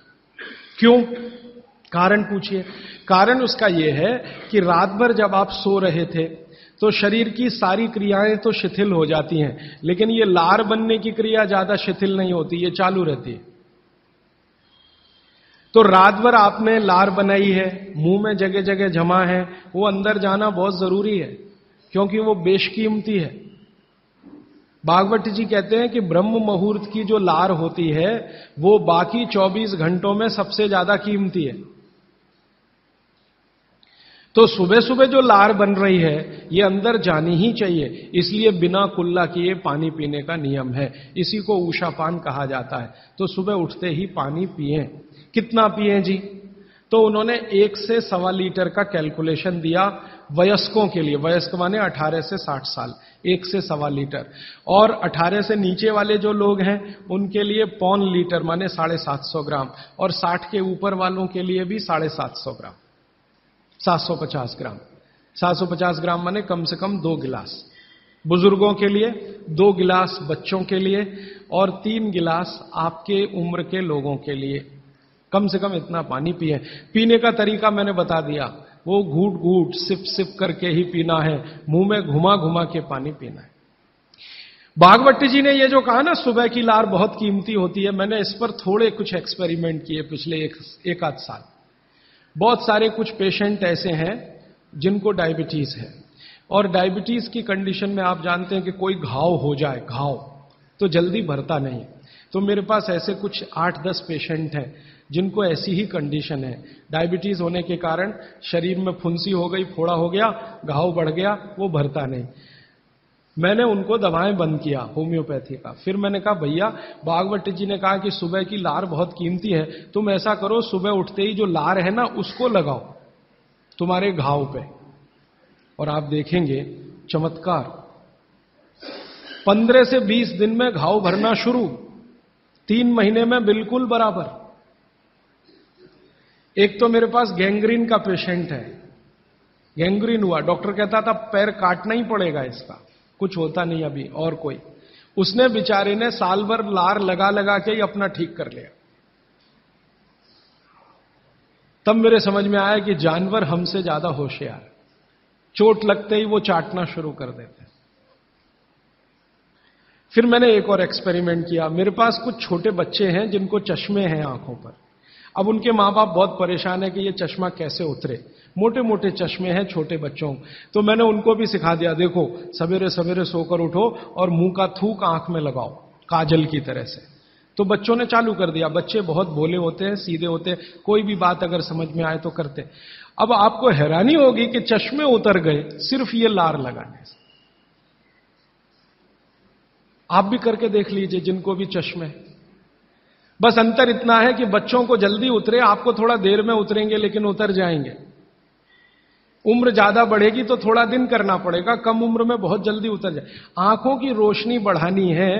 क्यों? कारण पूछिए। कारण उसका यह है कि रात भर जब आप सो रहे थे तो शरीर की सारी क्रियाएं तो शिथिल हो जाती हैं, लेकिन ये लार बनने की क्रिया ज्यादा शिथिल नहीं होती, ये चालू रहती है। तो रात भर आपने लार बनाई है, मुंह में जगह जगह जमा है, वो अंदर जाना बहुत जरूरी है, क्योंकि वो बेशकीमती है। भागवत जी कहते हैं कि ब्रह्म मुहूर्त की जो लार होती है वो बाकी 24 घंटों में सबसे ज्यादा कीमती है। तो सुबह सुबह जो लार बन रही है ये अंदर जानी ही चाहिए, इसलिए बिना कुल्ला किए पानी पीने का नियम है। इसी को ऊषापान कहा जाता है। तो सुबह उठते ही पानी पिए। कितना पिए जी? तो उन्होंने 1 से 1.25 लीटर का कैलकुलेशन दिया वयस्कों के लिए। वयस्क माने 18 से 60 साल, 1 से 1.25 लीटर। और 18 से नीचे वाले जो लोग हैं उनके लिए 1.25 लीटर माने 750 ग्राम, और 60 के ऊपर वालों के लिए भी 750 ग्राम, 750 ग्राम। 750 ग्राम माने कम से कम 2 गिलास बुजुर्गों के लिए, 2 गिलास बच्चों के लिए, और 3 गिलास आपके उम्र के लोगों के लिए। कम से कम इतना पानी पिए। पीने का तरीका मैंने बता दिया, वो घूट घूट सिप सिप करके ही पीना है, मुंह में घुमा घुमा के पानी पीना है। भागवत जी ने ये जो कहा ना सुबह की लार बहुत कीमती होती है, मैंने इस पर थोड़े कुछ एक्सपेरिमेंट किए पिछले एक आध साल। बहुत सारे कुछ पेशेंट ऐसे हैं जिनको डायबिटीज है, और डायबिटीज की कंडीशन में आप जानते हैं कि कोई घाव हो जाए, घाव तो जल्दी भरता नहीं। तो मेरे पास ऐसे कुछ 8-10 पेशेंट हैं जिनको ऐसी ही कंडीशन है। डायबिटीज होने के कारण शरीर में फुंसी हो गई, फोड़ा हो गया, घाव बढ़ गया, वो भरता नहीं। मैंने उनको दवाएं बंद किया होम्योपैथी का। फिर मैंने कहा भैया, भागवत जी ने कहा कि सुबह की लार बहुत कीमती है, तुम ऐसा करो सुबह उठते ही जो लार है ना उसको लगाओ तुम्हारे घाव पे, और आप देखेंगे चमत्कार। 15 से 20 दिन में घाव भरना शुरू, 3 महीने में बिल्कुल बराबर। एक तो मेरे पास गैंग्रीन का पेशेंट है, गैंग्रीन हुआ, डॉक्टर कहता था पैर काटना ही पड़ेगा इसका, कुछ होता नहीं अभी और कोई। उसने बेचारे ने साल भर लार लगा लगा के ही अपना ठीक कर लिया। तब मेरे समझ में आया कि जानवर हमसे ज्यादा होशियार, चोट लगते ही वो चाटना शुरू कर देते हैं। फिर मैंने एक और एक्सपेरिमेंट किया। मेरे पास कुछ छोटे बच्चे हैं जिनको चश्मे हैं आंखों पर। अब उनके मां बाप बहुत परेशान है कि ये चश्मा कैसे उतरे, मोटे मोटे चश्मे हैं छोटे बच्चों। तो मैंने उनको भी सिखा दिया, देखो सवेरे सवेरे सोकर उठो और मुंह का थूक आंख में लगाओ काजल की तरह से। तो बच्चों ने चालू कर दिया। बच्चे बहुत भोले होते हैं, सीधे होते हैं, कोई भी बात अगर समझ में आए तो करते। अब आपको हैरानी होगी कि चश्मे उतर गए सिर्फ ये लार लगाने से। आप भी करके देख लीजिए जिनको भी चश्मे। बस अंतर इतना है कि बच्चों को जल्दी उतरे, आपको थोड़ा देर में उतरेंगे लेकिन उतर जाएंगे। उम्र ज्यादा बढ़ेगी तो थोड़ा दिन करना पड़ेगा, कम उम्र में बहुत जल्दी उतर जाए। आंखों की रोशनी बढ़ानी है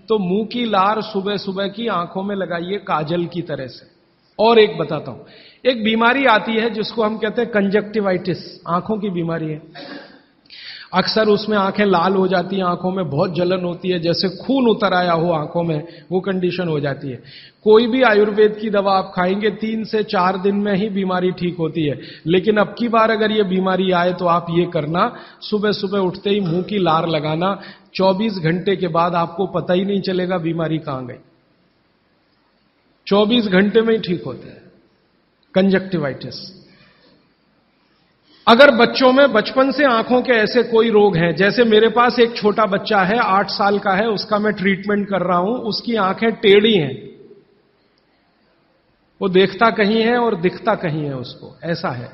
तो मुंह की लार सुबह सुबह की आंखों में लगाइए काजल की तरह से। और एक बताता हूं, एक बीमारी आती है जिसको हम कहते हैं कंजक्टिवाइटिस, आंखों की बीमारी है। अक्सर उसमें आंखें लाल हो जाती हैं, आंखों में बहुत जलन होती है, जैसे खून उतर आया हो आंखों में, वो कंडीशन हो जाती है। कोई भी आयुर्वेद की दवा आप खाएंगे 3 से 4 दिन में ही बीमारी ठीक होती है। लेकिन अब की बार अगर ये बीमारी आए तो आप ये करना, सुबह सुबह उठते ही मुंह की लार लगाना, 24 घंटे के बाद आपको पता ही नहीं चलेगा बीमारी कहां गई। 24 घंटे में ही ठीक होता है कंजक्टिवाइटिस। अगर बच्चों में बचपन से आंखों के ऐसे कोई रोग हैं, जैसे मेरे पास एक छोटा बच्चा है 8 साल का है, उसका मैं ट्रीटमेंट कर रहा हूं, उसकी आंखें टेढ़ी हैं, वो देखता कहीं है और दिखता कहीं है, उसको ऐसा है।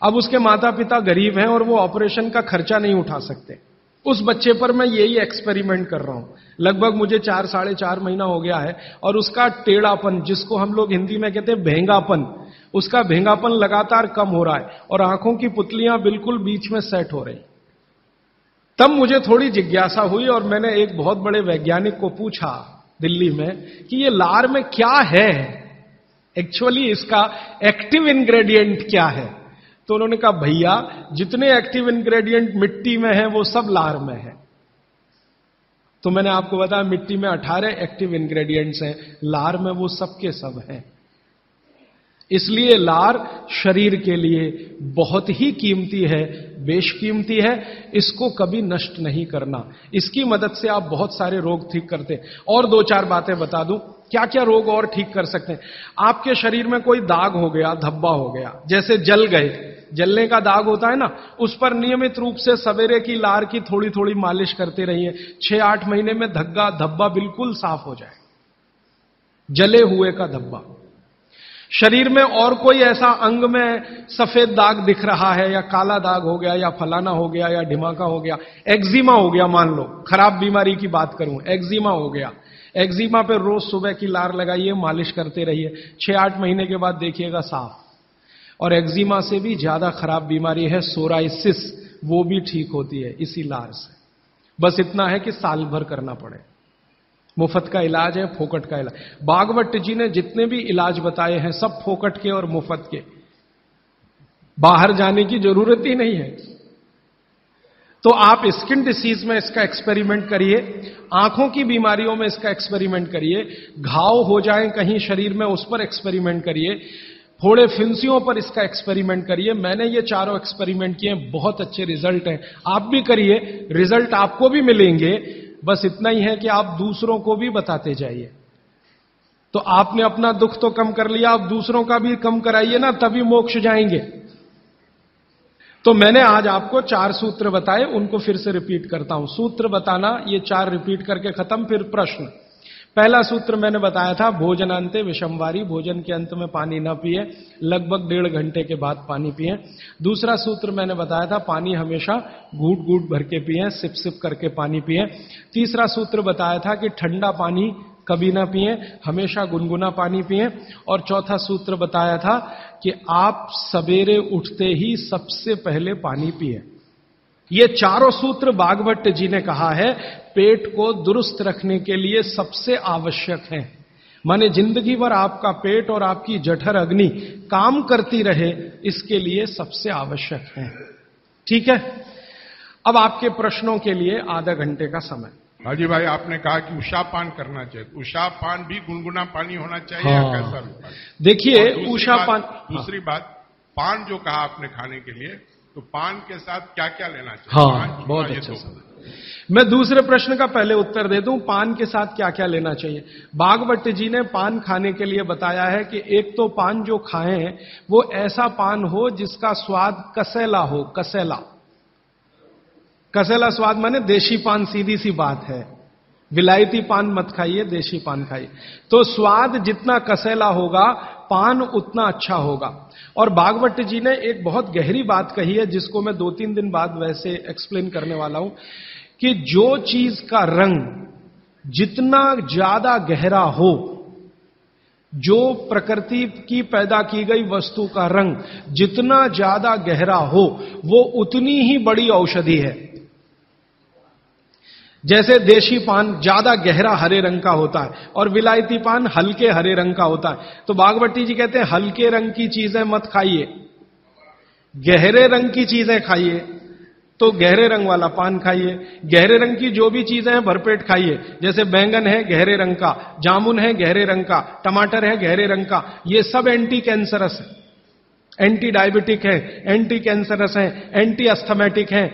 अब उसके माता पिता गरीब हैं और वो ऑपरेशन का खर्चा नहीं उठा सकते, उस बच्चे पर मैं यही एक्सपेरिमेंट कर रहा हूं। लगभग मुझे 4 साढ़े 4 महीना हो गया है, और उसका टेढ़ापन, जिसको हम लोग हिंदी में कहते हैं भेंगापन, उसका भेंगापन लगातार कम हो रहा है और आंखों की पुतलियां बिल्कुल बीच में सेट हो रही। तब मुझे थोड़ी जिज्ञासा हुई और मैंने एक बहुत बड़े वैज्ञानिक को पूछा दिल्ली में कि ये लार में क्या है, एक्चुअली इसका एक्टिव इंग्रेडिएंट क्या है। तो उन्होंने कहा, भैया जितने एक्टिव इंग्रेडिएंट मिट्टी में है वो सब लार में है। तो मैंने आपको बताया मिट्टी में 18 एक्टिव इंग्रेडिएंट्स हैं, लार में वो सब के सब हैं। इसलिए लार शरीर के लिए बहुत ही कीमती है, बेशकीमती है, इसको कभी नष्ट नहीं करना। इसकी मदद से आप बहुत सारे रोग ठीक करते हैं। और 2-4 बातें बता दूं, क्या क्या रोग और ठीक कर सकते हैं। आपके शरीर में कोई दाग हो गया, धब्बा हो गया, जैसे जल गए, जलने का दाग होता है ना, उस पर नियमित रूप से सवेरे की लार की थोड़ी थोड़ी मालिश करते रहिए। 6-8 महीने में धब्बा बिल्कुल साफ हो जाए, जले हुए का धब्बा। शरीर में और कोई ऐसा अंग में सफेद दाग दिख रहा है, या काला दाग हो गया, या फलाना हो गया, या ढिमाका हो गया, एक्जिमा हो गया, मान लो खराब बीमारी की बात करूं, एक्जिमा हो गया, एक्जिमा पे रोज सुबह की लार लगाइए, मालिश करते रहिए, 6-8 महीने के बाद देखिएगा साफ। और एक्जिमा से भी ज्यादा खराब बीमारी है सोराइसिस, वो भी ठीक होती है इसी लार से। बस इतना है कि साल भर करना पड़े। मुफ्त का इलाज है, फोकट का इलाज। भागवत जी ने जितने भी इलाज बताए हैं सब फोकट के और मुफ्त के, बाहर जाने की जरूरत ही नहीं है। तो आप स्किन डिसीज में इसका एक्सपेरिमेंट करिए, आंखों की बीमारियों में इसका एक्सपेरिमेंट करिए, घाव हो जाए कहीं शरीर में उस पर एक्सपेरिमेंट करिए, फोड़े फिंसियों पर इसका एक्सपेरिमेंट करिए। मैंने ये चारों एक्सपेरिमेंट किए, बहुत अच्छे रिजल्ट हैं। आप भी करिए, रिजल्ट आपको भी मिलेंगे। बस इतना ही है कि आप दूसरों को भी बताते जाइए। तो आपने अपना दुख तो कम कर लिया, आप दूसरों का भी कम कराइए ना, तभी मोक्ष जाएंगे। तो मैंने आज आपको 4 सूत्र बताए, उनको फिर से रिपीट करता हूं। सूत्र बताना, ये 4 रिपीट करके खत्म। फिर प्रश्न। पहला सूत्र मैंने बताया था, भोजनांते विषमवारी, भोजन के अंत में पानी ना पिए, लगभग 1.5 घंटे के बाद पानी पिए। दूसरा सूत्र मैंने बताया था, पानी हमेशा घूट घूट भर के पिए, सिप सिप करके पानी पिए। तीसरा सूत्र बताया था कि ठंडा पानी कभी ना पिए, हमेशा गुनगुना पानी पिए। और चौथा सूत्र बताया था कि आप सवेरे उठते ही सबसे पहले पानी पिए। ये चारों सूत्र भागवत जी ने कहा है पेट को दुरुस्त रखने के लिए सबसे आवश्यक है। माने जिंदगी भर आपका पेट और आपकी जठर अग्नि काम करती रहे, इसके लिए सबसे आवश्यक है। ठीक है, अब आपके प्रश्नों के लिए आधा घंटे का समय। हाजी भाई, आपने कहा कि उषापान करना चाहिए, उषापान भी गुनगुना पानी होना चाहिए या कैसा भी पानी? देखिए उषापान, दूसरी बात, पान जो कहा आपने खाने के लिए, तो पान के साथ क्या क्या लेना चाहिए? हाँ, बहुत अच्छा सवाल। मैं दूसरे प्रश्न का पहले उत्तर दे दूं, पान के साथ क्या क्या लेना चाहिए। भागवत जी ने पान खाने के लिए बताया है कि एक तो पान जो खाएं वो ऐसा पान हो जिसका स्वाद कसेला हो। कसेला, कसेला स्वाद माने देशी पान, सीधी सी बात है। विलायती पान मत खाइए, देशी पान खाइए। तो स्वाद जितना कसेला होगा, पान उतना अच्छा होगा। और भागवत जी ने एक बहुत गहरी बात कही है, जिसको मैं 2-3 दिन बाद वैसे एक्सप्लेन करने वाला हूं, कि जो चीज का रंग जितना ज्यादा गहरा हो, जो प्रकृति की पैदा की गई वस्तु का रंग जितना ज्यादा गहरा हो, वो उतनी ही बड़ी औषधि है। जैसे देशी पान ज्यादा गहरा हरे रंग का होता है और विलायती पान हल्के हरे रंग का होता है। तो भागवती जी कहते हैं हल्के रंग की चीजें मत खाइए, गहरे रंग की चीजें खाइए। तो गहरे रंग वाला पान खाइए, गहरे रंग की जो भी चीजें हैं भरपेट खाइए। जैसे बैंगन है गहरे रंग का, जामुन है गहरे रंग का, टमाटर है गहरे रंग का। ये सब एंटी कैंसरस है, एंटी डायबिटिक है, एंटी कैंसरस है, एंटी अस्थमेटिक है।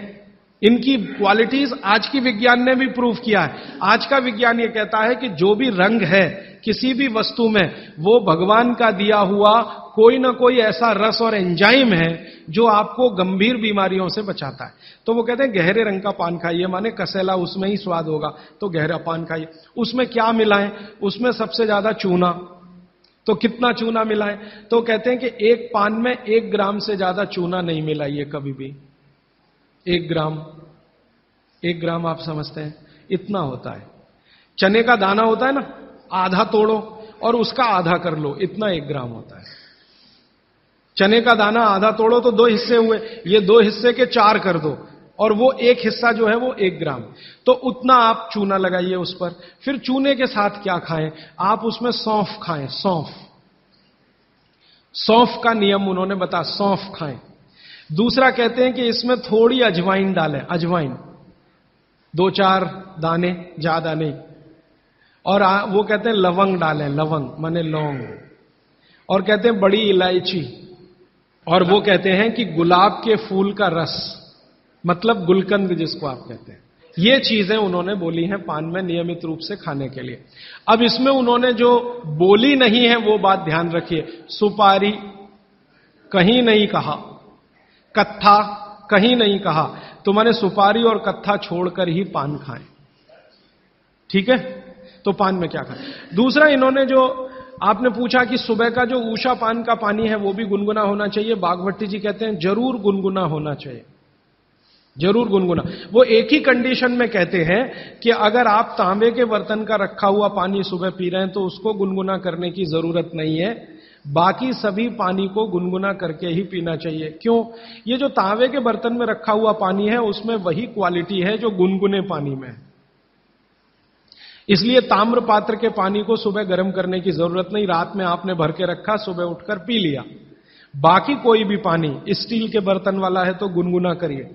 इनकी क्वालिटीज आज की विज्ञान ने भी प्रूव किया है। आज का विज्ञान ये कहता है कि जो भी रंग है किसी भी वस्तु में, वो भगवान का दिया हुआ कोई ना कोई ऐसा रस और एंजाइम है जो आपको गंभीर बीमारियों से बचाता है। तो वो कहते हैं गहरे रंग का पान खाइए, माने कसेला, उसमें ही स्वाद होगा, तो गहरा पान खाइए। उसमें क्या मिलाएं? उसमें सबसे ज्यादा चूना। तो कितना चूना मिलाएं? तो कहते हैं कि एक पान में 1 ग्राम से ज्यादा चूना नहीं मिलाइए कभी भी। 1 ग्राम 1 ग्राम आप समझते हैं इतना होता है। चने का दाना होता है ना, आधा तोड़ो और उसका आधा कर लो, इतना 1 ग्राम होता है। चने का दाना आधा तोड़ो तो 2 हिस्से हुए, ये 2 हिस्से के 4 कर दो और वो 1 हिस्सा जो है वो 1 ग्राम। तो उतना आप चूना लगाइए उस पर। फिर चूने के साथ क्या खाएं आप, उसमें सौंफ खाएं। सौंफ का नियम उन्होंने बता, सौंफ खाएं। दूसरा कहते हैं कि इसमें थोड़ी अजवाइन डालें, अजवाइन 2-4 दाने, ज्यादा नहीं। और वो कहते हैं लवंग डालें, लवंग माने लौंग। और कहते हैं बड़ी इलायची। और वो कहते हैं कि गुलाब के फूल का रस, मतलब गुलकंद जिसको आप कहते हैं। ये चीजें उन्होंने बोली हैं पान में नियमित रूप से खाने के लिए। अब इसमें उन्होंने जो बोली नहीं है वो बात ध्यान रखिए। सुपारी कहीं नहीं कहा, कत्था कहीं नहीं कहा, तो मैंने सुपारी और कत्था छोड़कर ही पान खाएं। ठीक है, तो पान में क्या खाएं। दूसरा इन्होंने जो आपने पूछा कि सुबह का जो ऊषा पान का पानी है वो भी गुनगुना होना चाहिए। बागभट्टी जी कहते हैं जरूर गुनगुना होना चाहिए, जरूर गुनगुना। वो एक ही कंडीशन में कहते हैं कि अगर आप तांबे के बर्तन का रखा हुआ पानी सुबह पी रहे हैं तो उसको गुनगुना करने की जरूरत नहीं है, बाकी सभी पानी को गुनगुना करके ही पीना चाहिए। क्यों? ये जो तांबे के बर्तन में रखा हुआ पानी है उसमें वही क्वालिटी है जो गुनगुने पानी में है, इसलिए ताम्र पात्र के पानी को सुबह गर्म करने की जरूरत नहीं। रात में आपने भर के रखा, सुबह उठकर पी लिया। बाकी कोई भी पानी स्टील के बर्तन वाला है तो गुनगुना करिए,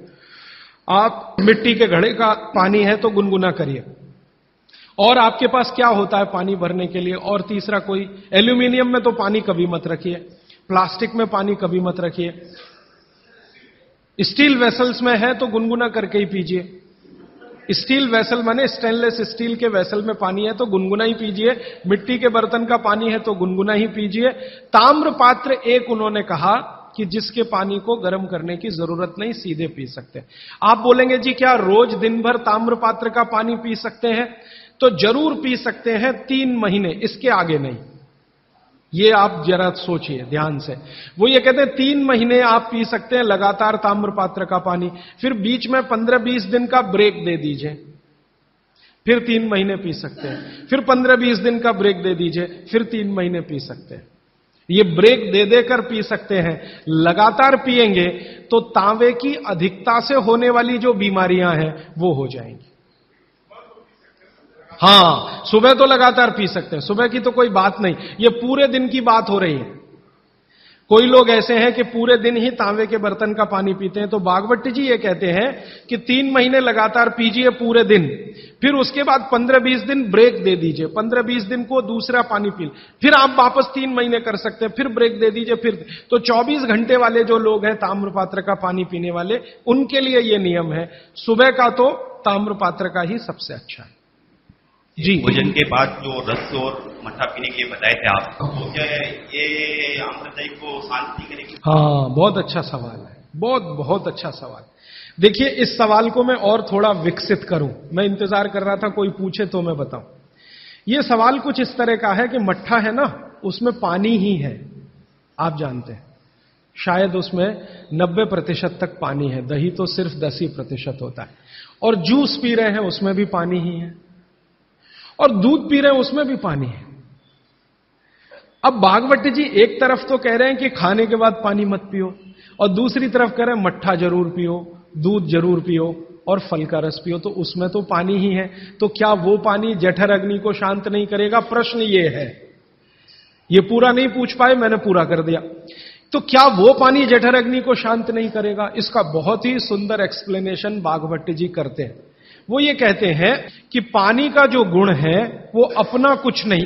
आप मिट्टी के घड़े का पानी है तो गुनगुना करिए। और आपके पास क्या होता है पानी भरने के लिए? और तीसरा कोई, एल्यूमिनियम में तो पानी कभी मत रखिए, प्लास्टिक में पानी कभी मत रखिए। स्टील वेसल्स में है तो गुनगुना करके ही पीजिए। स्टील वेसल माने स्टेनलेस स्टील के वेसल में पानी है तो गुनगुना ही पीजिए। मिट्टी के बर्तन का पानी है तो गुनगुना ही पीजिए। ताम्र पात्र एक उन्होंने कहा कि जिसके पानी को गर्म करने की जरूरत नहीं, सीधे पी सकते हैं। आप बोलेंगे जी क्या रोज दिन भर ताम्र पात्र का पानी पी सकते हैं? तो जरूर पी सकते हैं, 3 महीने, इसके आगे नहीं। ये आप जरा सोचिए ध्यान से। वो ये कहते हैं 3 महीने आप पी सकते हैं लगातार ताम्र पात्र का पानी, फिर बीच में 15-20 दिन का ब्रेक दे दीजिए, फिर 3 महीने पी सकते हैं, फिर 15-20 दिन का ब्रेक दे दीजिए, फिर 3 महीने पी सकते हैं। ये ब्रेक दे देकर पी सकते हैं। लगातार पिएंगे तो तांबे की अधिकता से होने वाली जो बीमारियां हैं वो हो जाएंगी। हां, सुबह तो लगातार पी सकते हैं, सुबह की तो कोई बात नहीं, ये पूरे दिन की बात हो रही है। कोई लोग ऐसे हैं कि पूरे दिन ही तांबे के बर्तन का पानी पीते हैं, तो बागभट्टी जी ये कहते हैं कि 3 महीने लगातार पीजिए पूरे दिन, फिर उसके बाद 15-20 दिन ब्रेक दे दीजिए, 15-20 दिन को दूसरा पानी पी, फिर आप वापस 3 महीने कर सकते हैं, फिर ब्रेक दे दीजिए, फिर तो 24 घंटे वाले जो लोग हैं ताम्रपात्र का पानी पीने वाले, उनके लिए ये नियम है। सुबह का तो ताम्रपात्र का ही सबसे अच्छा है जी। भोजन के बाद जो रस और मट्ठा पीने के बताए थे आप, तो क्या ये आम्रदायी को शांति करेगी? हाँ, बहुत अच्छा सवाल है, बहुत अच्छा सवाल। देखिए, इस सवाल को मैं और थोड़ा विकसित करूं, मैं इंतजार कर रहा था कोई पूछे तो मैं बताऊं। यह सवाल कुछ इस तरह का है कि मट्ठा है ना, उसमें पानी ही है, आप जानते हैं, शायद उसमें 90% तक पानी है, दही तो सिर्फ 10% होता है, और जूस पी रहे हैं उसमें भी पानी ही है, और दूध पी रहे हैं उसमें भी पानी है। अब बागवती जी एक तरफ तो कह रहे हैं कि खाने के बाद पानी मत पियो, और दूसरी तरफ कह रहे हैं मट्ठा जरूर पियो, दूध जरूर पियो और फल का रस पियो, तो उसमें तो पानी ही है। तो क्या वो पानी जठर अग्नि को शांत नहीं करेगा? प्रश्न ये है। ये पूरा नहीं पूछ पाए, मैंने पूरा कर दिया। तो क्या वो पानी जठर अग्नि को शांत नहीं करेगा? इसका बहुत ही सुंदर एक्सप्लेनेशन बागवती जी करते हैं। वो ये कहते हैं कि पानी का जो गुण है वो अपना कुछ नहीं,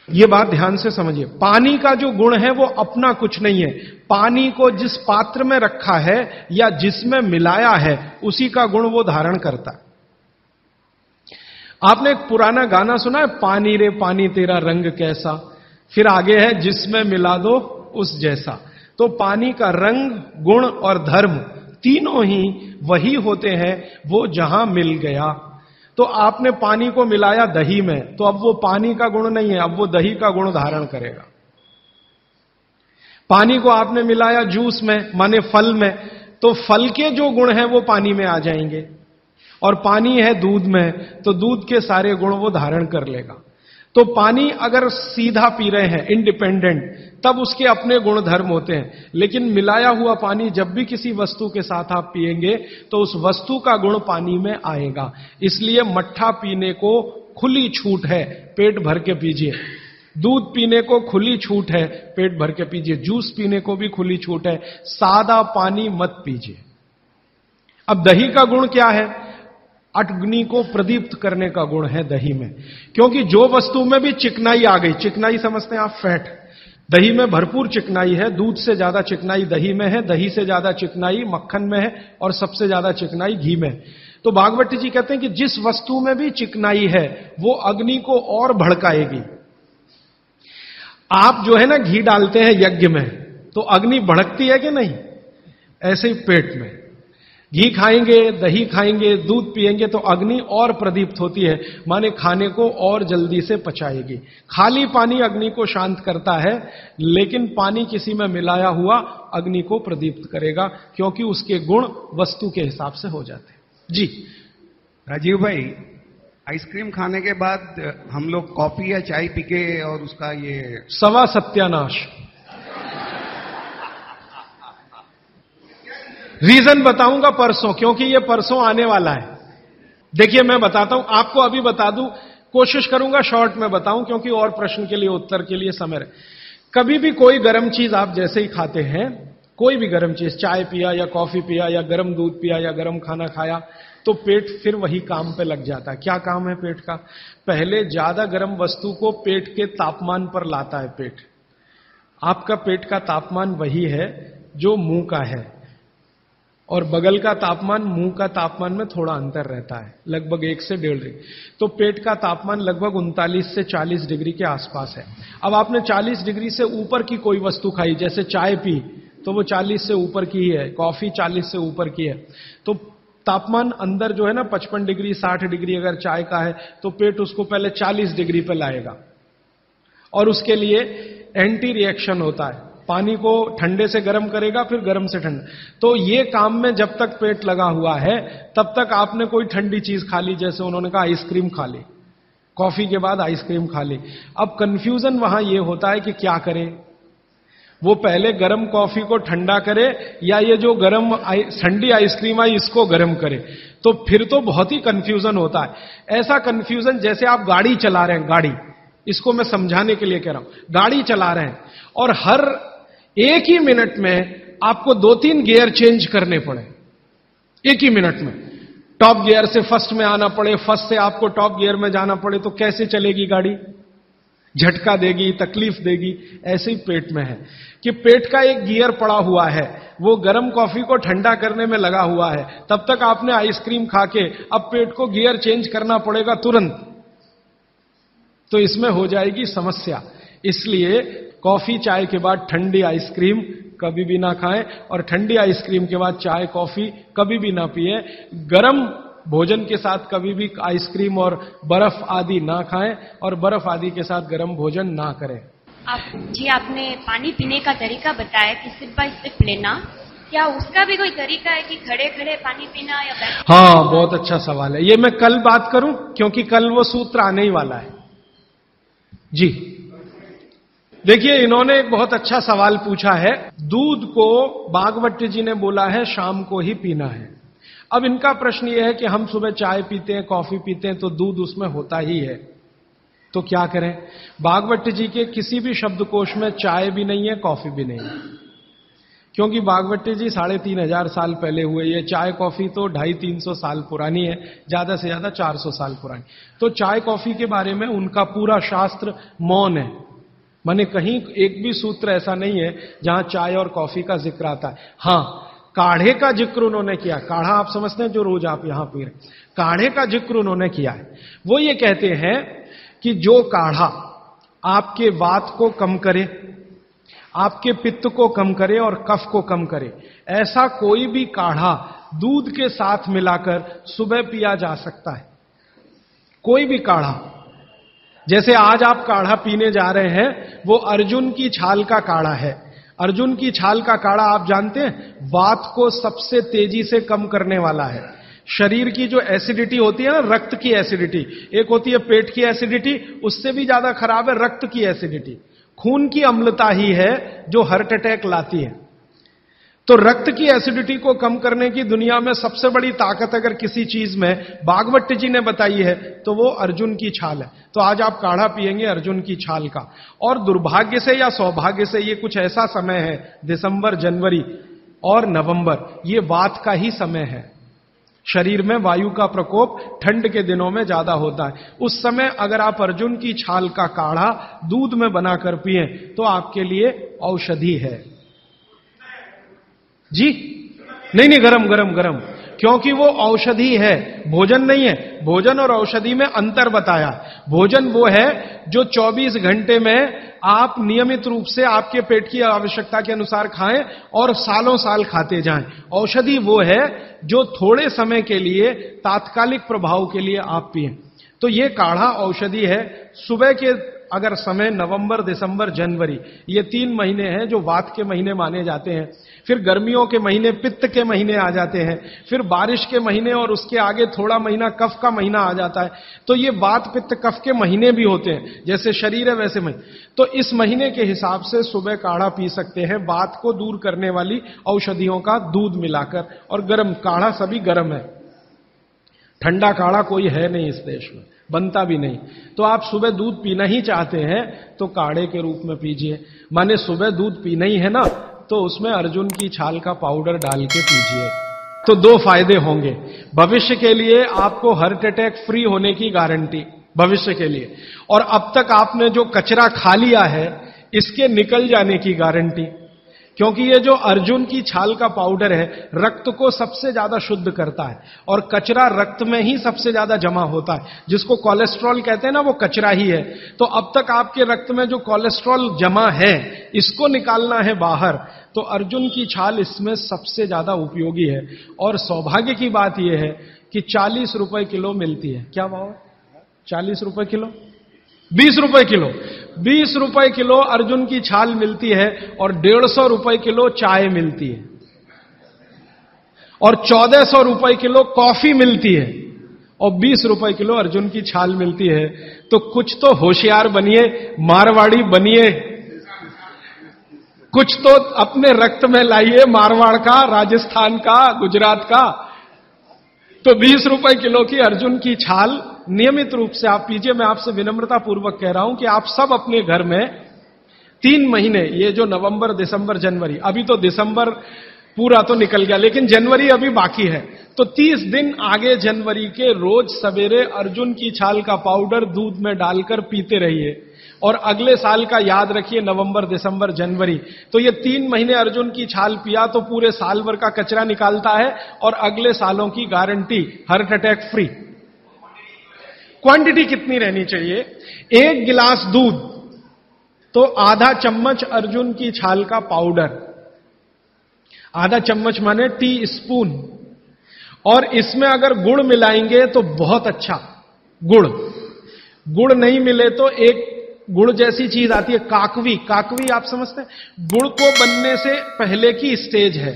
ये बात ध्यान से समझिए, पानी का जो गुण है वो अपना कुछ नहीं है। पानी को जिस पात्र में रखा है या जिसमें मिलाया है उसी का गुण वो धारण करता है। आपने एक पुराना गाना सुना है, पानी रे पानी तेरा रंग कैसा, फिर आगे है जिसमें मिला दो उस जैसा। तो पानी का रंग, गुण और धर्म तीनों ही वही होते हैं वो जहां मिल गया। तो आपने पानी को मिलाया दही में, तो अब वो पानी का गुण नहीं है, अब वो दही का गुण धारण करेगा। पानी को आपने मिलाया जूस में, माने फल में, तो फल के जो गुण हैं वो पानी में आ जाएंगे। और पानी है दूध में, तो दूध के सारे गुण वो धारण कर लेगा। तो पानी अगर सीधा पी रहे हैं इंडिपेंडेंट, तब उसके अपने गुण धर्म होते हैं, लेकिन मिलाया हुआ पानी जब भी किसी वस्तु के साथ आप पिएंगे तो उस वस्तु का गुण पानी में आएगा। इसलिए मट्ठा पीने को खुली छूट है, पेट भर के पीजिए। दूध पीने को खुली छूट है, पेट भर के पीजिए। जूस पीने को भी खुली छूट है, सादा पानी मत पीजिए। अब दही का गुण क्या है? अग्नि को प्रदीप्त करने का गुण है दही में, क्योंकि जो वस्तु में भी चिकनाई आ गई, चिकनाई समझते हैं आप, फैट, दही में भरपूर चिकनाई है। दूध से ज्यादा चिकनाई दही में है, दही से ज्यादा चिकनाई मक्खन में है, और सबसे ज्यादा चिकनाई घी में। तो भागवत जी कहते हैं कि जिस वस्तु में भी चिकनाई है वो अग्नि को और भड़काएगी। आप जो है ना घी डालते हैं यज्ञ में, तो अग्नि भड़कती है कि नहीं? ऐसे ही पेट में घी खाएंगे, दही खाएंगे, दूध पिएंगे तो अग्नि और प्रदीप्त होती है, माने खाने को और जल्दी से पचाएगी। खाली पानी अग्नि को शांत करता है, लेकिन पानी किसी में मिलाया हुआ अग्नि को प्रदीप्त करेगा, क्योंकि उसके गुण वस्तु के हिसाब से हो जाते हैं। जी राजीव भाई, आइसक्रीम खाने के बाद हम लोग कॉफी या चाय पी के और उसका ये सवा सत्यानाश। रीजन बताऊंगा परसों, क्योंकि ये परसों आने वाला है। देखिए मैं बताता हूं आपको, अभी बता दूं, कोशिश करूंगा शॉर्ट में बताऊं, क्योंकि और प्रश्न के लिए उत्तर के लिए समय रहे। कभी भी कोई गर्म चीज आप जैसे ही खाते हैं, कोई भी गर्म चीज, चाय पिया या कॉफी पिया या गर्म दूध पिया या गर्म खाना खाया, तो पेट फिर वही काम पे लग जाता है। क्या काम है पेट का? पहले ज्यादा गर्म वस्तु को पेट के तापमान पर लाता है पेट। आपका पेट का तापमान वही है जो मुंह का है, और बगल का तापमान मुंह का तापमान में थोड़ा अंतर रहता है, लगभग 1 से 1.5 डिग्री। तो पेट का तापमान लगभग 39 से 40 डिग्री के आसपास है। अब आपने 40 डिग्री से ऊपर की कोई वस्तु खाई, जैसे चाय पी, तो वो 40 से ऊपर की ही है, कॉफी 40 से ऊपर की है, तो तापमान अंदर जो है ना 55 डिग्री 60 डिग्री अगर चाय का है, तो पेट उसको पहले 40 डिग्री पे लाएगा, और उसके लिए एंटी रिएक्शन होता है, पानी को ठंडे से गर्म करेगा, फिर गर्म से ठंडा। तो ये काम में जब तक पेट लगा हुआ है, तब तक आपने कोई ठंडी चीज खा ली, जैसे उन्होंने कहा आइसक्रीम खा ली, कॉफी के बाद आइसक्रीम खा ली। अब कंफ्यूजन वहां ये होता है कि क्या करें, वो पहले गर्म कॉफी को ठंडा करे या ये जो गर्म ठंडी आइसक्रीम आई इसको गर्म करे, तो फिर तो बहुत ही कंफ्यूजन होता है। ऐसा कंफ्यूजन जैसे आप गाड़ी चला रहे हैं, गाड़ी, इसको मैं समझाने के लिए कह रहा हूं, गाड़ी चला रहे हैं और हर 1 ही मिनट में आपको 2-3 गियर चेंज करने पड़े, 1 ही मिनट में। टॉप गियर से फर्स्ट में आना पड़े, फर्स्ट से आपको टॉप गियर में जाना पड़े, तो कैसे चलेगी गाड़ी? झटका देगी, तकलीफ देगी। ऐसे ही पेट में है कि पेट का एक गियर पड़ा हुआ है, वो गर्म कॉफी को ठंडा करने में लगा हुआ है, तब तक आपने आइसक्रीम खा के अब पेट को गियर चेंज करना पड़ेगा तुरंत, तो इसमें हो जाएगी समस्या। इसलिए कॉफी चाय के बाद ठंडी आइसक्रीम कभी भी ना खाएं, और ठंडी आइसक्रीम के बाद चाय कॉफी कभी भी ना पिए। गरम भोजन के साथ कभी भी आइसक्रीम और बर्फ आदि ना खाएं, और बर्फ आदि के साथ गर्म भोजन ना करें। आपने पानी पीने का तरीका बताया कि सिप बाय सिप लेना, क्या उसका भी कोई तरीका है कि खड़े खड़े पानी पीना या बैठ? हाँ, बहुत अच्छा सवाल है, ये मैं कल बात करूं, क्योंकि कल वो सूत्र आने ही वाला है। जी देखिए, इन्होंने एक बहुत अच्छा सवाल पूछा है। दूध को भागवत जी ने बोला है शाम को ही पीना है। अब इनका प्रश्न यह है कि हम सुबह चाय पीते हैं, कॉफी पीते हैं, तो दूध उसमें होता ही है, तो क्या करें? भागवत जी के किसी भी शब्दकोश में चाय भी नहीं है, कॉफी भी नहीं है, क्योंकि भागवत जी 3500 साल पहले हुए। ये चाय कॉफी तो 250-300 साल पुरानी है, ज्यादा से ज्यादा 400 साल पुरानी। तो चाय कॉफी के बारे में उनका पूरा शास्त्र मौन है, माने कहीं एक भी सूत्र ऐसा नहीं है जहां चाय और कॉफी का जिक्र आता है। हां, काढ़े का जिक्र उन्होंने किया। काढ़ा आप समझते हैं जो रोज आप यहां पी रहे, काढ़े का जिक्र उन्होंने किया है। वो ये कहते हैं कि जो काढ़ा आपके वात को कम करे, आपके पित्त को कम करे और कफ को कम करे, ऐसा कोई भी काढ़ा दूध के साथ मिलाकर सुबह पिया जा सकता है। कोई भी काढ़ा, जैसे आज आप काढ़ा पीने जा रहे हैं, वो अर्जुन की छाल का काढ़ा है। अर्जुन की छाल का काढ़ा आप जानते हैं, वात को सबसे तेजी से कम करने वाला है, शरीर की जो एसिडिटी होती है ना, रक्त की एसिडिटी, एक होती है पेट की एसिडिटी, उससे भी ज्यादा खराब है रक्त की एसिडिटी। खून की अम्लता ही है जो हार्ट अटैक लाती है। तो रक्त की एसिडिटी को कम करने की दुनिया में सबसे बड़ी ताकत अगर किसी चीज में भागवत जी ने बताई है तो वो अर्जुन की छाल है। तो आज आप काढ़ा पिएंगे अर्जुन की छाल का। और दुर्भाग्य से या सौभाग्य से ये कुछ ऐसा समय है, दिसंबर, जनवरी और नवंबर, ये वात का ही समय है। शरीर में वायु का प्रकोप ठंड के दिनों में ज्यादा होता है। उस समय अगर आप अर्जुन की छाल का काढ़ा दूध में बनाकर पिए तो आपके लिए औषधि है। जी नहीं, गरम गरम गरम, क्योंकि वो औषधि है, भोजन नहीं है। भोजन और औषधि में अंतर बताया। भोजन वो है जो 24 घंटे में आप नियमित रूप से आपके पेट की आवश्यकता के अनुसार खाएं और सालों साल खाते जाएं। औषधि वो है जो थोड़े समय के लिए, तात्कालिक प्रभाव के लिए आप पिएं। तो ये काढ़ा औषधि है। सुबह के अगर समय नवंबर, दिसंबर, जनवरी, ये 3 महीने हैं जो वात के महीने माने जाते हैं। फिर गर्मियों के महीने पित्त के महीने आ जाते हैं। फिर बारिश के महीने और उसके आगे थोड़ा महीना कफ का महीना आ जाता है। तो ये वात, पित्त, कफ के महीने भी होते हैं। जैसे शरीर है वैसे महीने। तो इस महीने के हिसाब से सुबह काढ़ा पी सकते हैं, वात को दूर करने वाली औषधियों का दूध मिलाकर। और गर्म काढ़ा सभी गर्म है, ठंडा काढ़ा कोई है नहीं इस देश में, बनता भी नहीं। तो आप सुबह दूध पीना ही चाहते हैं तो काढ़े के रूप में पीजिए। माने सुबह दूध पीना ही है ना, तो उसमें अर्जुन की छाल का पाउडर डाल के पीजिए। तो 2 फायदे होंगे। भविष्य के लिए आपको हार्ट अटैक फ्री होने की गारंटी, भविष्य के लिए। और अब तक आपने जो कचरा खा लिया है इसके निकल जाने की गारंटी। क्योंकि ये जो अर्जुन की छाल का पाउडर है रक्त को सबसे ज्यादा शुद्ध करता है। और कचरा रक्त में ही सबसे ज्यादा जमा होता है, जिसको कोलेस्ट्रॉल कहते हैं ना, वो कचरा ही है। तो अब तक आपके रक्त में जो कोलेस्ट्रॉल जमा है इसको निकालना है बाहर, तो अर्जुन की छाल इसमें सबसे ज्यादा उपयोगी है। और सौभाग्य की बात यह है कि 40 रुपए किलो मिलती है। क्या भाव है? 40 रुपए किलो, 20 रुपए किलो, 20 रुपए किलो अर्जुन की छाल मिलती है। और 150 रुपए किलो चाय मिलती है। और 1400 रुपए किलो कॉफी मिलती है। और 20 रुपए किलो अर्जुन की छाल मिलती है। तो कुछ तो होशियार बनिए, मारवाड़ी बनिए, कुछ तो अपने रक्त में लाइए, मारवाड़ का, राजस्थान का, गुजरात का। तो 20 रुपए किलो की अर्जुन की छाल नियमित रूप से आप पीजिए। मैं आपसे विनम्रता पूर्वक कह रहा हूं कि आप सब अपने घर में 3 महीने, ये जो नवंबर, दिसंबर, जनवरी, अभी तो दिसंबर पूरा तो निकल गया लेकिन जनवरी अभी बाकी है, तो 30 दिन आगे जनवरी के रोज सवेरे अर्जुन की छाल का पाउडर दूध में डालकर पीते रहिए। और अगले साल का याद रखिए, नवंबर, दिसंबर, जनवरी, तो ये 3 महीने अर्जुन की छाल पिया तो पूरे साल भर का कचरा निकालता है। और अगले सालों की guarantee, heart attack free. Quantity कितनी रहनी चाहिए? 1 गिलास दूध तो आधा चम्मच अर्जुन की छाल का पाउडर, आधा चम्मच माने टी स्पून। और इसमें अगर गुड़ मिलाएंगे तो बहुत अच्छा। गुड़ नहीं मिले तो एक गुड़ जैसी चीज आती है, काकवी। काकवी आप समझते हैं? गुड़ को बनने से पहले की स्टेज है,